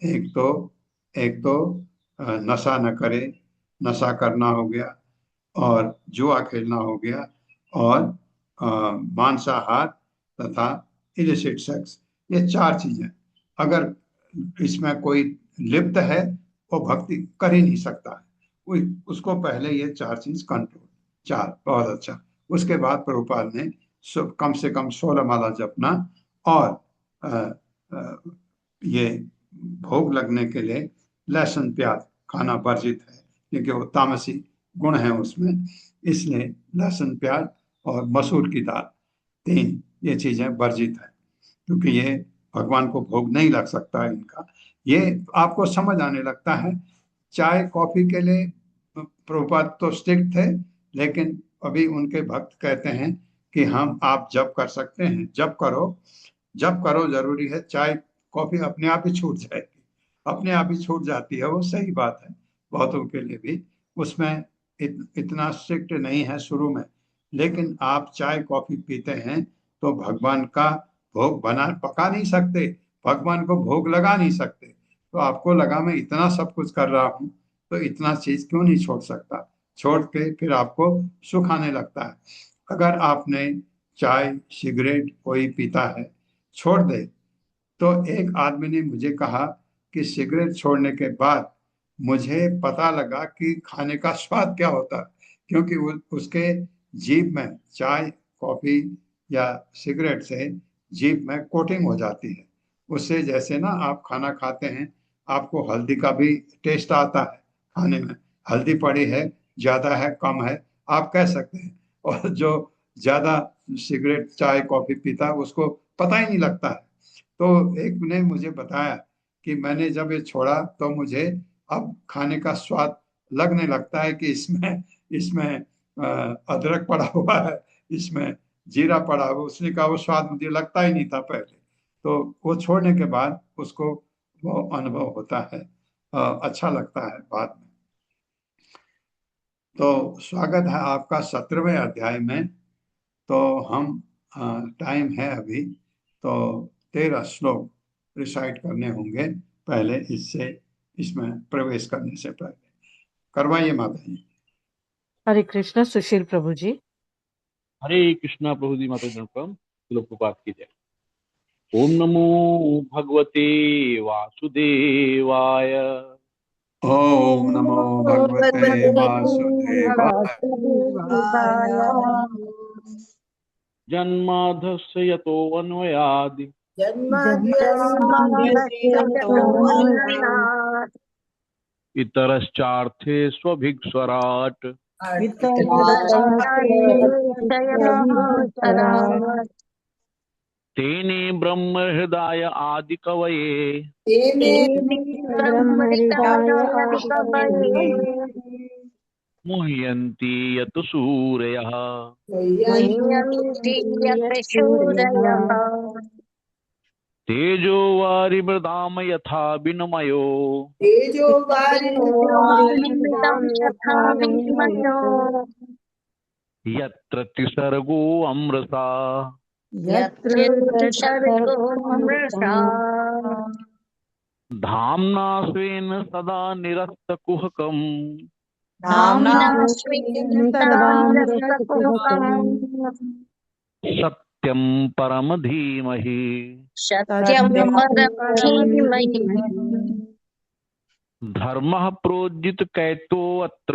एक तो नशा न करे, नशा करना हो गया, और जुआ खेलना हो गया, और मांसाहार तथा इलिसिट सेक्स, ये 4 चीजें अगर इसमें कोई लिप्त है वो भक्ति कर ही नहीं सकता है। उसको पहले ये 4 चीज कंट्रोल, 4 बहुत अच्छा। उसके बाद प्रभुपाद ने कम से कम 16 माला जपना, और ये भोग लगने के लिए लहसुन प्याज खाना वर्जित है, क्योंकि वो तामसी गुण है उसमें, इसलिए लहसुन प्याज और मसूर की दाल, 3 ये चीजें वर्जित है, क्योंकि ये भगवान को भोग नहीं लग सकता है इनका। ये आपको समझ आने लगता है। चाय कॉफी के लिए प्रभुपाद तो स्ट्रिक्ट थे, लेकिन अभी उनके भक्त कहते हैं कि आप जप कर सकते हैं, जप करो जरूरी है। चाय कॉफी अपने आप ही छूट जाएगी, अपने आप ही छूट जाती है, वो सही बात है। बहुतों के लिए भी उसमें इतना स्ट्रिक्ट नहीं है शुरू में, लेकिन आप चाय कॉफी पीते हैं तो भगवान का भोग पका नहीं सकते, भगवान को भोग लगा नहीं सकते। तो आपको लगा मैं इतना सब कुछ कर रहा हूँ तो इतना चीज क्यों नहीं छोड़ सकता, छोड़ के फिर आपको सुख आने लगता है। अगर आपने चाय सिगरेट कोई पीता है छोड़ दे, तो एक आदमी ने मुझे कहा कि सिगरेट छोड़ने के बाद मुझे पता लगा कि खाने का स्वाद क्या होता है, क्योंकि उसके जीभ में चाय कॉफी या सिगरेट से जीभ में कोटिंग हो जाती है। उससे जैसे ना आप खाना खाते हैं, आपको हल्दी का भी टेस्ट आता है, खाने में हल्दी पड़ी है, ज्यादा है कम है आप कह सकते हैं, और जो ज्यादा सिगरेट चाय कॉफी पीता है उसको पता ही नहीं लगता है। तो एक ने मुझे बताया कि मैंने जब ये छोड़ा तो मुझे अब खाने का स्वाद लगने लगता है कि इसमें अदरक पड़ा हुआ है, इसमें जीरा पड़ा हुआ। उसने कहा वो स्वाद मुझे लगता ही नहीं था पहले। तो वो छोड़ने के बाद उसको वो अनुभव होता है, अच्छा लगता है बाद में। तो स्वागत है आपका 17वें अध्याय में। तो हम टाइम है अभी, तो 13 श्लोक रिसाइट करने होंगे पहले, इसमें प्रवेश करने से पहले। करवाइए माता जी। हरे कृष्ण सुशील प्रभु जी। हरे कृष्णा प्रभु जी, माता जी प्रणाम। श्लोक प्रपात की जय। ओम नमो भगवते वासुदेवाय। ओम नमो भगवते वासुदेवाय। जन्माधस्य यतो अन्वयादि इतरश्चार्थे स्वभिक्षराट तेने ब्रह्म हृदय आदि कवये मुह्यन्ति यत सूरयः। तेजो वारिमृदाम यथा विनिमयो यत्र त्रिसर्गो अमृता धाम्ना स्वेन सदा निरस्तकुहकम् सत्यं परम धीमहि। धर्मः प्रोज्झित कैतो अत्र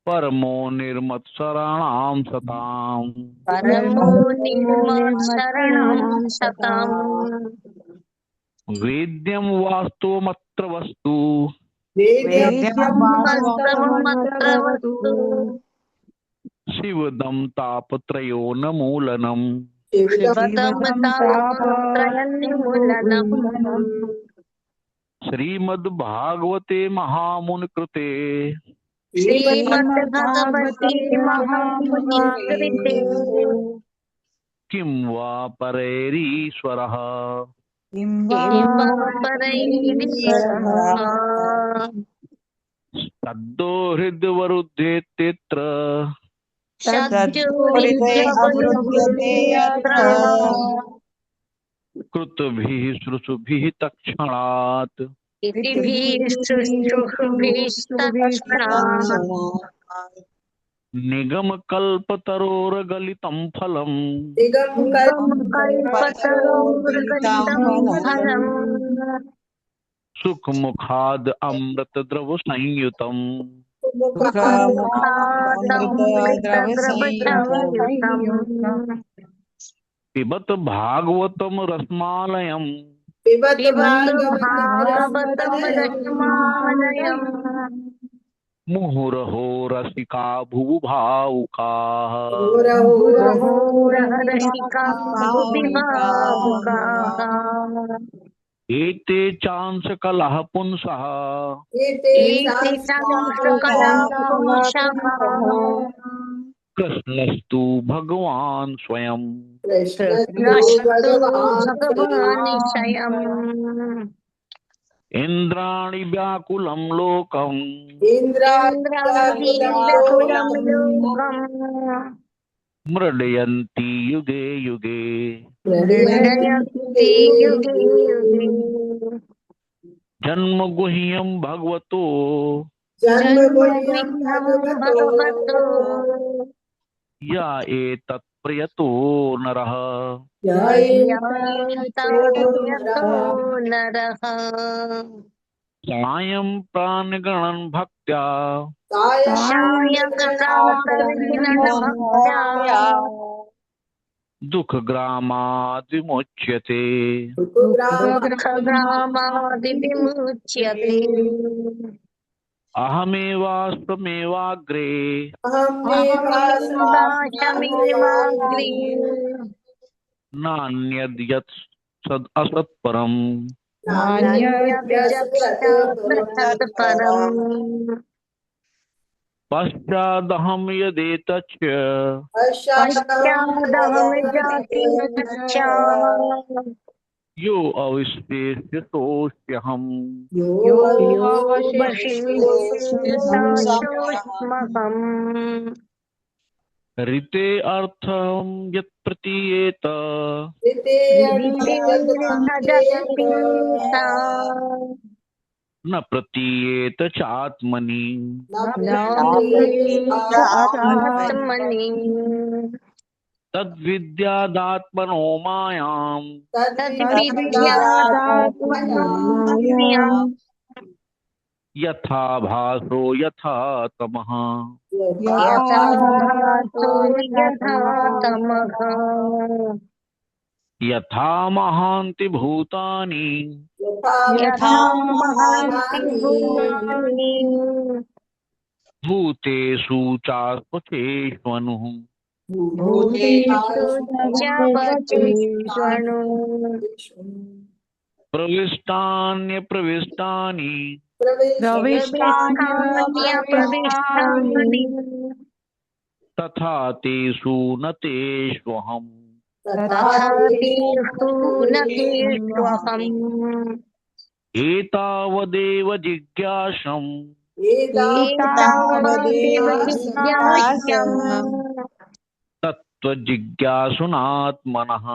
परमो निर्मत्सराणां सताम्। वेद्यं वास्तवमत्र वस्तु शिवदं तापत्रयोन्मूलनम्। श्रीमद्भागवते महामुनि कृते किं वा परैरीश्वरः। सद्यो हृद्यवरुध्येत्यत्र कृतभिः श्रुषुभिः तत्क्षणात् निगमकल्पतरोर्गलितं फलम् सुखमुखाद् अमृतद्रव संयुतम्। पिबत भागवतम रसमालयम् मुहुरहो रसिका भुवभावुकाः। एते चांसकलः पुंसः कृष्णस्तु भगवान् स्वयं। इंद्राणि व्याकुलं लोकम् मृडयन्ति युगे युगे। जन्म गुह्यं भगवतो या एतत् प्रयतो नरः। सायं प्राणगणं भक्त्या दुःखग्रामाद्विमुच्यते। अहमेवास्ममेवाग्रे नान्यद् यत् सद् असत्परम्। पश्चादहं यदेतच्च पश्चादहं जाति न गच्छामि यो अविशेष्य सोऽस्म्यहम् यो वशिष्ठाशोऽस्म्यहम् ऋते अर्थं यत् प्रतीयेत विदितेर्भजतीता न प्रतीयेत चात्मनि नात्मनि तद्विद्यादात्मनो मायाम् तद्विद्यादात्मनाम् यथा भासो यथा तमः यथा भासो यथा तमः यथा महान्ति भूतानि यथा महान्ति भूतानि भूतेषु चास्पचेष्वनुः भूतेषु च वचेष्वनु प्रविष्टान्यप्रविष्टानि प्रविष्टान्यप्रविष्टानि तथा तेषु न तेष्वहम् तथा तेषु न तेष्वहम् एतावदेव जिज्ञासम् एतावदेव जिज्ञास्यम् तत्त्वजिज्ञासुनात्मनः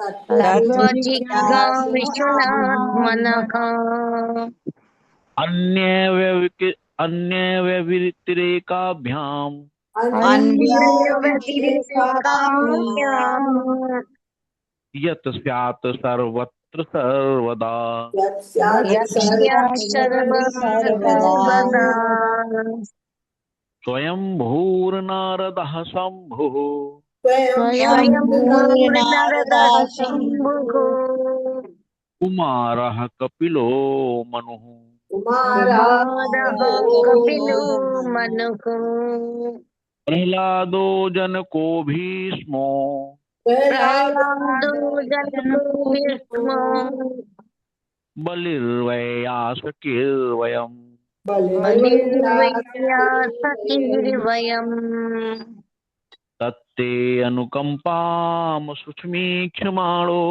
तत्त्वजिज्ञासुनात्मनः अन्यव्यतिरेकाभ्याम् अन्यव्यतिरेकाभ्याम् यत् स्यात् सर्वत्र सर्वदा यत् सर्वदा स्वयंभूर्नारदः शम्भुः स्वयंभूर्नारदः शम्भुः कुमारः कपिलो मनुः कुमारः कपिलो मनुः प्रह्लादो जनको भीष्मो प्रह्लादो जनको भीष्मो बलिर्वयासकीर्वयम् बलिर्वैयासकीर्वयम् तत्ते अनुकम्पां सूक्ष्मीक्षमाणो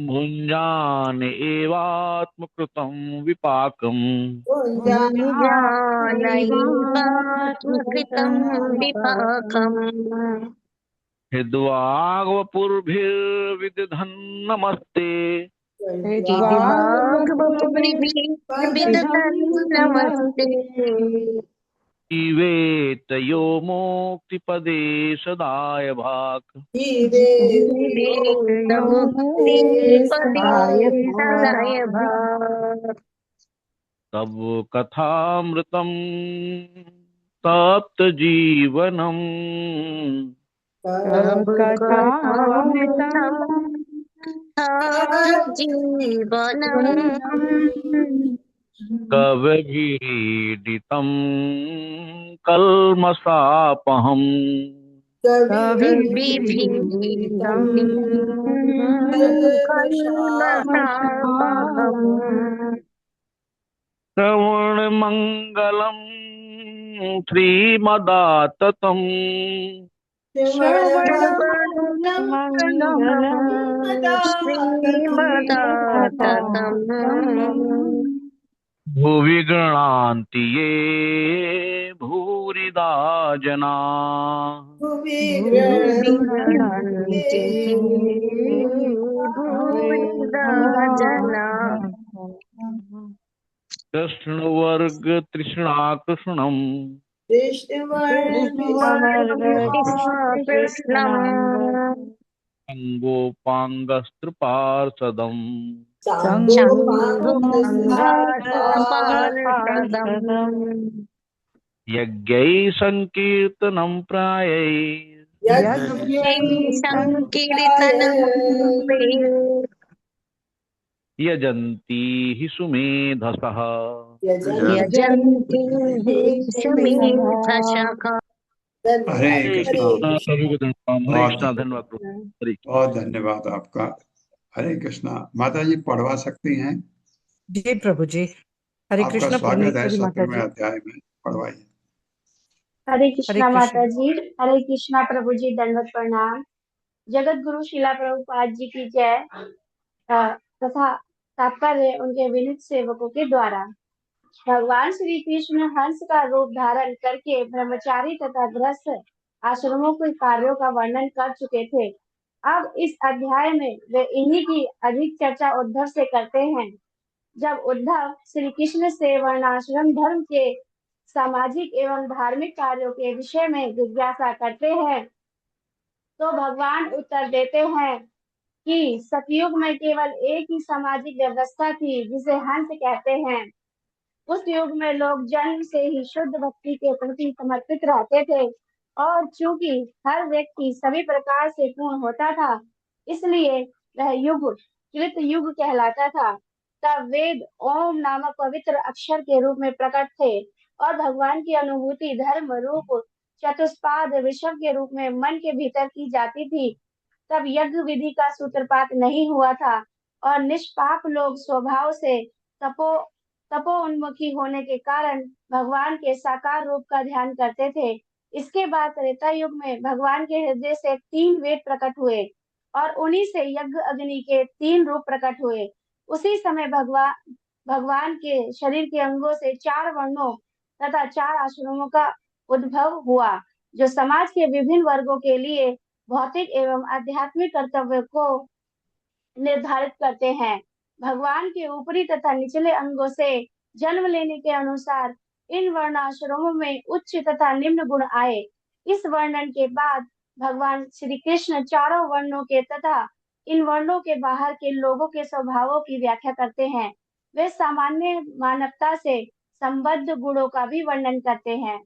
भुञ्जान एवात्मकृतं विपाकम् भुञ्जानैवात्मकृतं विपाकम् हृद्वाग्वपुर्भिर्विदधन् नमस्ते जीवेतयो मोक्तिपदे सदाय भाक् तव कथामृतं तप्त जीवनम् कविभिरीडितं कल्मषापहम् श्रवणमङ्गलं श्रीमदाततम् भुवि गृह्णान्ति ये भूरिदा जना कृष्णवर्ग तृष्णाकृष्णम् अङ्गोपाङ्गस्त्रिपार्षदम् यज्ञै संकीर्तनं प्रायै यजन्ति हि सुमेधसः हरे कृष्णा। सभी को धन्यवाद। हरे कृष्णा। धन्यवाद। बहुत धन्यवाद आपका। हरे कृष्णा। माता जी पढ़वा सकती हैं? जी प्रभु जी। हरे आपका कृष्ण स्वागत है पूर्णेश्वरी माता 17वें जी। अध्याय में, पढ़वाइए। हरे हरे कृष्णा कृष्ण। माता जी। हरे कृष्णा प्रभु जी, दंडवत प्रणाम। जगत गुरु शिला प्रभुपाद जी की जय। तथा तात्पर्य उनके विनीत सेवकों के द्वारा। भगवान श्री कृष्ण हंस का रूप धारण करके ब्रह्मचारी तथा गृहस्थ आश्रमों के कार्यों का वर्णन कर चुके थे। अब इस अध्याय में वे इन्हीं की अधिक चर्चा उद्धव से करते हैं। जब उद्धव श्री कृष्ण से वर्णाश्रम धर्म के सामाजिक एवं धार्मिक कार्यों के विषय में जिज्ञासा करते हैं तो भगवान उत्तर देते हैं कि सतयुग में केवल एक ही सामाजिक व्यवस्था थी जिसे हंस कहते हैं। उस युग में लोग जन्म से ही शुद्ध भक्ति के प्रति समर्पित रहते थे और चूंकि हर व्यक्ति सभी प्रकार से पूर्ण होता था, इसलिए वह युग कृत युग कहलाता था। तब वेद ओम नामक पवित्र अक्षर के रूप में प्रकट थे और भगवान की अनुभूति धर्म रूप चतुष्पाद विषय के रूप में मन के भीतर की जाती थी। तब यज्ञ विधि का सूत्रपात नहीं हुआ था और निष्पाप लोग स्वभाव से तपोन्मुखी होने के कारण भगवान के साकार रूप का ध्यान करते थे। इसके बाद त्रेता युग में भगवान के हृदय से 3 वेद प्रकट हुए और उन्हीं से यज्ञ अग्नि के 3 रूप प्रकट हुए। उसी समय भगवान के शरीर के अंगों से 4 वर्णों तथा 4 आश्रमों का उद्भव हुआ, जो समाज के विभिन्न वर्गों के लिए भौतिक एवं आध्यात्मिक कर्तव्य को निर्धारित करते हैं। भगवान के ऊपरी तथा निचले अंगों से जन्म लेने के अनुसार इन वर्णाश्रमों में उच्च तथा निम्न गुण आए। इस वर्णन के बाद भगवान श्री कृष्ण चारों वर्णों के तथा इन वर्णों के बाहर के लोगों के स्वभावों की व्याख्या करते हैं। वे सामान्य मानवता से संबद्ध गुणों का भी वर्णन करते हैं।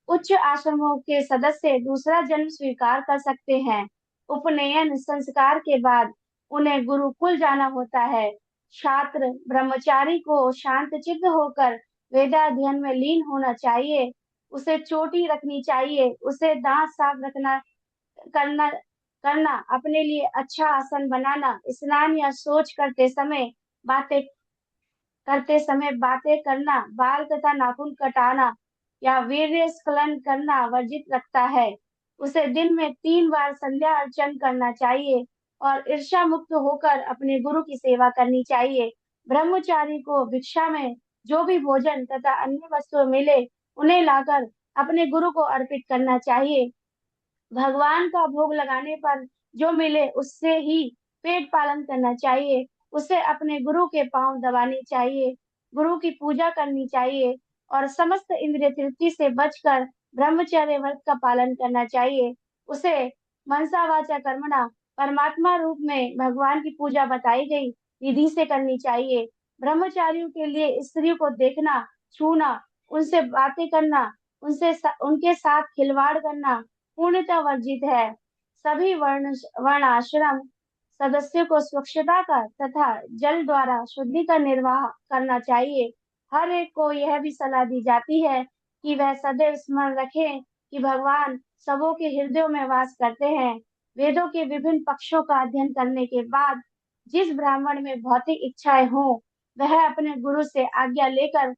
उच्च आश्रमों के सदस्य दूसरा जन्म स्वीकार कर सकते हैं। उपनयन संस्कार के बाद उन्हें गुरुकुल जाना होता है। छात्र ब्रह्मचारी को शांतचित्त होकर वेदाध्ययन में लीन होना चाहिए। उसे चोटी रखनी चाहिए। उसे दांत साफ रखना करना करना अपने लिए अच्छा आसन बनाना, स्नान या शौच करते समय बातें करना, बाल तथा नाखून कटाना या वीर्य स्खलन करना वर्जित रखता है। उसे दिन में 3 बार संध्या अर्चन करना चाहिए और ईर्ष्या मुक्त होकर अपने गुरु की सेवा करनी चाहिए। ब्रह्मचारी को भिक्षा में जो भी भोजन तथा अन्य वस्तु मिले उन्हें लाकर अपने गुरु को अर्पित करना चाहिए। भगवान का भोग लगाने पर जो मिले उससे ही पेट पालन करना चाहिए। उसे अपने गुरु के पांव दबाने चाहिए, गुरु की पूजा करनी चाहिए और समस्त इंद्रिय तृप्ति से बचकर ब्रह्मचर्य व्रत का पालन करना चाहिए। उसे मनसा वाचा कर्मणा परमात्मा रूप में भगवान की पूजा बताई गई विधि से करनी चाहिए। ब्रह्मचारियों के लिए स्त्रियों को देखना, छूना, उनसे बातें करना, उनके साथ खिलवाड़ करना पूर्णतः वर्जित है। सभी वर्णाश्रम सदस्यों को स्वच्छता का तथा जल द्वारा शुद्धि का निर्वाह करना चाहिए। हर एक को यह भी सलाह दी जाती है कि वह सदैव स्मरण रखे कि भगवान सबों के हृदयों में वास करते हैं। वेदों के विभिन्न पक्षों का अध्ययन करने के बाद जिस ब्राह्मण में भौतिक इच्छाएं हो, वह अपने गुरु से आज्ञा लेकर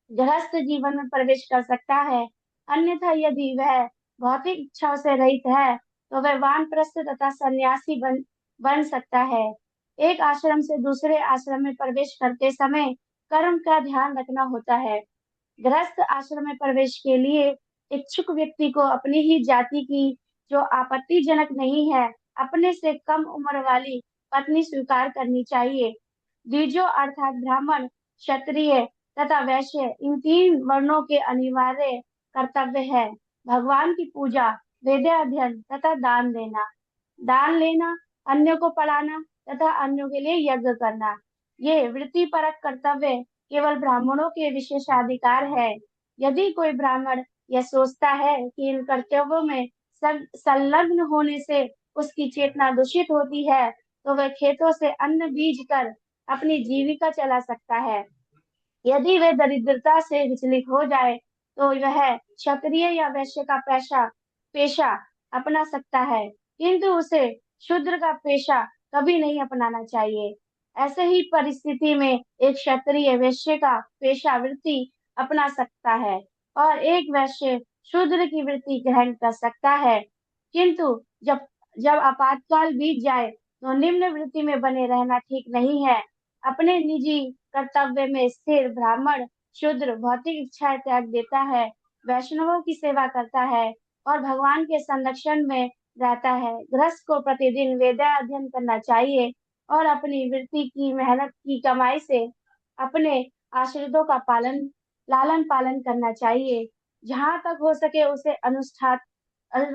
गृहस्थ जीवन में प्रवेश कर सकता है। अन्यथा यदि वह भौतिक इच्छाओं से रहित है तो वह वानप्रस्थ तथा सन्यासी बन सकता है। एक आश्रम से दूसरे आश्रम में प्रवेश करते समय कर्म का ध्यान रखना होता है। गृहस्थ आश्रम में प्रवेश के लिए इच्छुक व्यक्ति को अपनी ही जाति की जो आपत्तिजनक नहीं है अपने से कम उम्र वाली पत्नी स्वीकार करनी चाहिए। द्विजो अर्थात ब्राह्मण, क्षत्रिय तथा वैश्य इन 3 वर्णों के अनिवार्य कर्तव्य है। भगवान की पूजा, वेदाध्ययन तथा दान देना, दान लेना, अन्यों को पढ़ाना तथा अन्यों के लिए यज्ञ करना, ये वृत्तिपरक कर्तव्य केवल ब्राह्मणों के विशेषाधिकार है। यदि कोई ब्राह्मण यह सोचता है कि इन कर्तव्यों में संलग्न होने से उसकी चेतना दूषित होती है तो वह खेतों से अन्न बीज कर अपनी जीविका चला सकता है। यदि वह दरिद्रता से विचलित हो जाए तो वह क्षत्रिय या वैश्य का पेशा अपना सकता है, किंतु उसे शूद्र का पेशा कभी नहीं अपनाना चाहिए। ऐसे ही परिस्थिति में एक क्षत्रिय वैश्य का पेशावृत्ति अपना सकता है और एक वैश्य शूद्र की वृत्ति ग्रहण कर सकता है। किंतु जब जब आपातकाल बीत जाए तो निम्न वृत्ति में बने रहना ठीक नहीं है। अपने निजी कर्तव्य में स्थिर ब्राह्मण शूद्र भौतिक इच्छाएं त्याग देता है, वैष्णवों की सेवा करता है और भगवान के संरक्षण में रहता है। गृहस्थ को प्रतिदिन वेदाध्ययन करना चाहिए और अपनी वृत्ति की मेहनत की कमाई से अपने आश्रितों का लालन पालन करना चाहिए। जहाँ तक हो सके उसे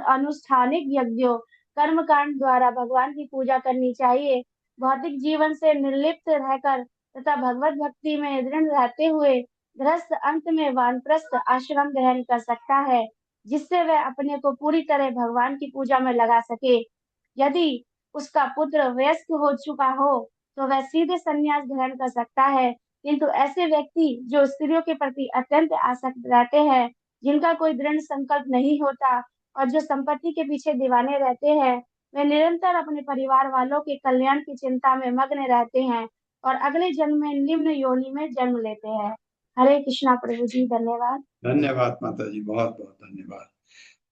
अनुष्ठानिक यज्ञों कर्म कांड द्वारा भगवान की पूजा करनी चाहिए। भौतिक जीवन से निर्लिप्त रहकर तथा भगवत भक्ति में दृढ़ रहते हुए गृहस्थ अंत में वानप्रस्थ आश्रम ग्रहण कर सकता है, जिससे वह अपने को पूरी तरह भगवान की पूजा में लगा सके। यदि उसका पुत्र वयस्क हो चुका हो तो वह सीधे संन्यास ग्रहण कर सकता है। किंतु ऐसे व्यक्ति जो स्त्रियों के प्रति अत्यंत आसक्त रहते हैं, जिनका कोई दृढ़ संकल्प नहीं होता और जो संपत्ति के पीछे दीवाने रहते हैं, वे निरंतर अपने परिवार वालों के कल्याण की चिंता में मग्न रहते हैं और अगले जन्म में निम्न योनि में जन्म लेते हैं। हरे कृष्णा प्रभु जी, धन्यवाद। धन्यवाद माता जी, बहुत बहुत धन्यवाद।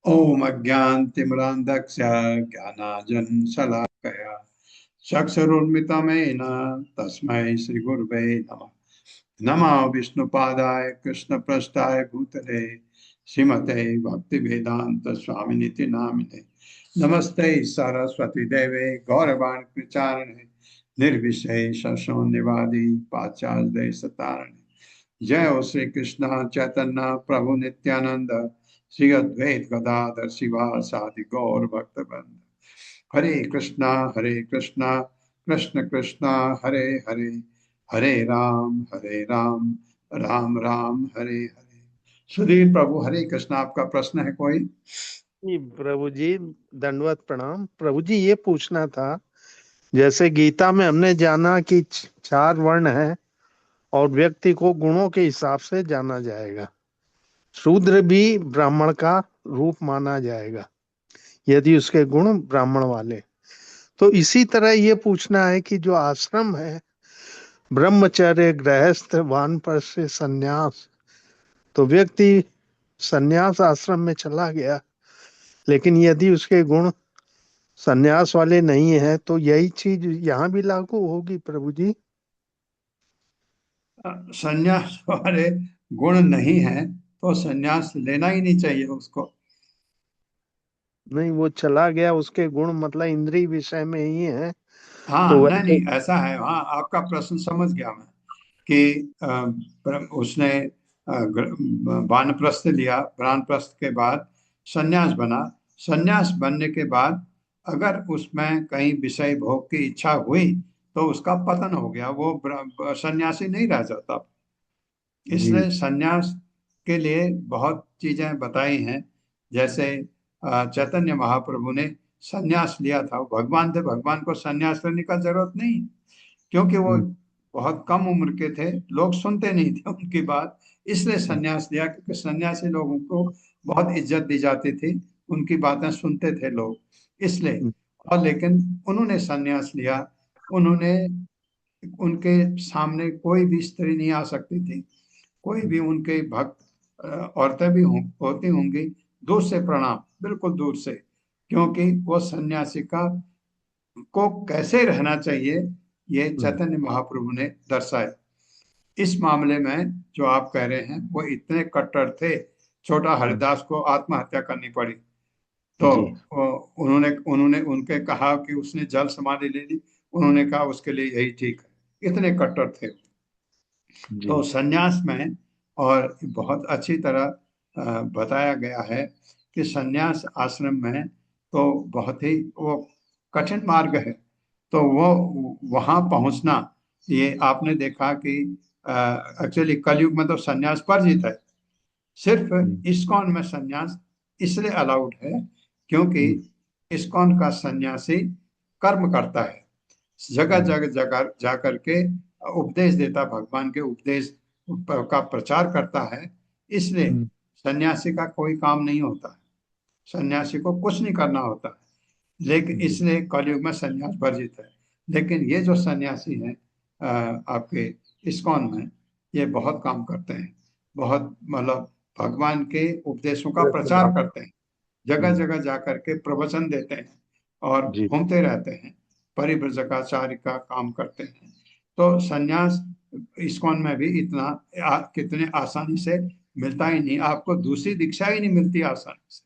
ओम अज्ञानतिमिरान्धस्य ज्ञानांजन शलाकया चक्षुरुन्मिलितमेन तस्मै श्री गुरुवे नमः। नमः विष्णुपादाय कृष्णप्रेष्ठाय भूतले श्रीमते भक्तिवेदांत स्वामिनिति नामिने। नमस्ते सरस्वती देवे गौरवाणी प्रचारिणे निर्विशेष शून्यवादी पाश्चात्य देशतारिणे। जय हो श्री कृष्ण चैतन्य प्रभु नित्यानंद श्री अद्वैत गदाधर शिवासादि गौर भक्तवृंद। हरे कृष्णा कृष्ण कृष्ण हरे हरे, हरे राम राम राम हरे हरे। सुधीर प्रभु, हरे कृष्ण। आपका प्रश्न है कोई? जी प्रभु जी, दंडवत प्रणाम। प्रभु जी, ये पूछना था, जैसे गीता में हमने जाना कि 4 वर्ण है और व्यक्ति को गुणों के हिसाब से जाना जाएगा। शूद्र भी ब्राह्मण का रूप माना जाएगा यदि उसके गुण ब्राह्मण वाले। तो इसी तरह ये पूछना है कि जो आश्रम है, ब्रह्मचर्य, गृहस्थ, वानप्रस्थ से संन्यास, तो व्यक्ति संन्यास आश्रम में चला गया, लेकिन यदि उसके गुण संन्यास वाले नहीं है तो यही चीज यहाँ भी लागू होगी प्रभु जी? संन्यास वाले गुण नहीं है तो संन्यास लेना ही नहीं चाहिए उसको। नहीं, वो चला गया, उसके गुण मतलब इंद्रिय विषय में ही है। हाँ, तो नहीं ऐसा है। हाँ, आपका प्रश्न समझ गया मैं कि उसने वानप्रस्थ लिया, वानप्रस्थ के बाद संन्यास बना। संन्यास बनने के बाद अगर उसमें कहीं विषय भोग की इच्छा हुई तो उसका पतन हो गया, वो सन्यासी नहीं रह जाता। इसलिए संन्यास के लिए बहुत चीजें बताई हैं। जैसे चैतन्य महाप्रभु ने संन्यास लिया था, भगवान थे, भगवान को संन्यास लेने का जरूरत नहीं, क्योंकि वो बहुत कम उम्र के थे, लोग सुनते नहीं थे उनकी बात, इसलिए संन्यास लिया। क्योंकि सन्यासी लोगों को बहुत इज्जत दी जाती थी, उनकी बातें सुनते थे लोग, इसलिए। और लेकिन उन्होंने संन्यास लिया, उन्होंने, उनके सामने कोई भी स्त्री नहीं आ सकती थी, कोई भी उनके भक्त औरतें भी होती होंगी, दूर से प्रणाम, बिल्कुल दूर से, क्योंकि वो सन्यासी का को कैसे रहना चाहिए ये चैतन्य महाप्रभु ने दर्शाया। इस मामले में जो आप कह रहे हैं वो इतने कट्टर थे, छोटा हरिदास को आत्महत्या करनी पड़ी तो उन्होंने उन्होंने उनके कहा कि उसने जल समाधि ले ली, उन्होंने कहा उसके लिए यही ठीक है, इतने कट्टर थे। तो सन्यास में और बहुत अच्छी तरह बताया गया है कि सन्यास आश्रम में तो बहुत ही वो कठिन मार्ग है, तो वो वहां पहुंचना, ये आपने देखा कि एक्चुअली कलयुग में तो सन्यास वर्जित है। सिर्फ इस्कॉन में सन्यास इसलिए अलाउड है क्योंकि इस्कॉन का सन्यासी कर्म करता है, जगह जगह जा करके उपदेश देता, भगवान के उपदेश का प्रचार करता है, इसलिए सन्यासी का कोई काम नहीं होता है, सन्यासी को कुछ नहीं करना होता है। लेकिन इसलिए कलयुग में सन्यास वर्जित है। लेकिन ये जो सन्यासी हैं आपके इस्कॉन में, ये बहुत काम करते हैं, बहुत मतलब भगवान के उपदेशों का प्रचार करते हैं, जगह जगह जाकर के प्रवचन देते हैं और जी। घूमते रहते हैं, परिव्रजकाचार्य का काम करते हैं। तो सन्यास इस्कॉन में भी इतना कितने आसानी से मिलता ही नहीं, आपको दूसरी दीक्षा ही नहीं मिलती आसानी से।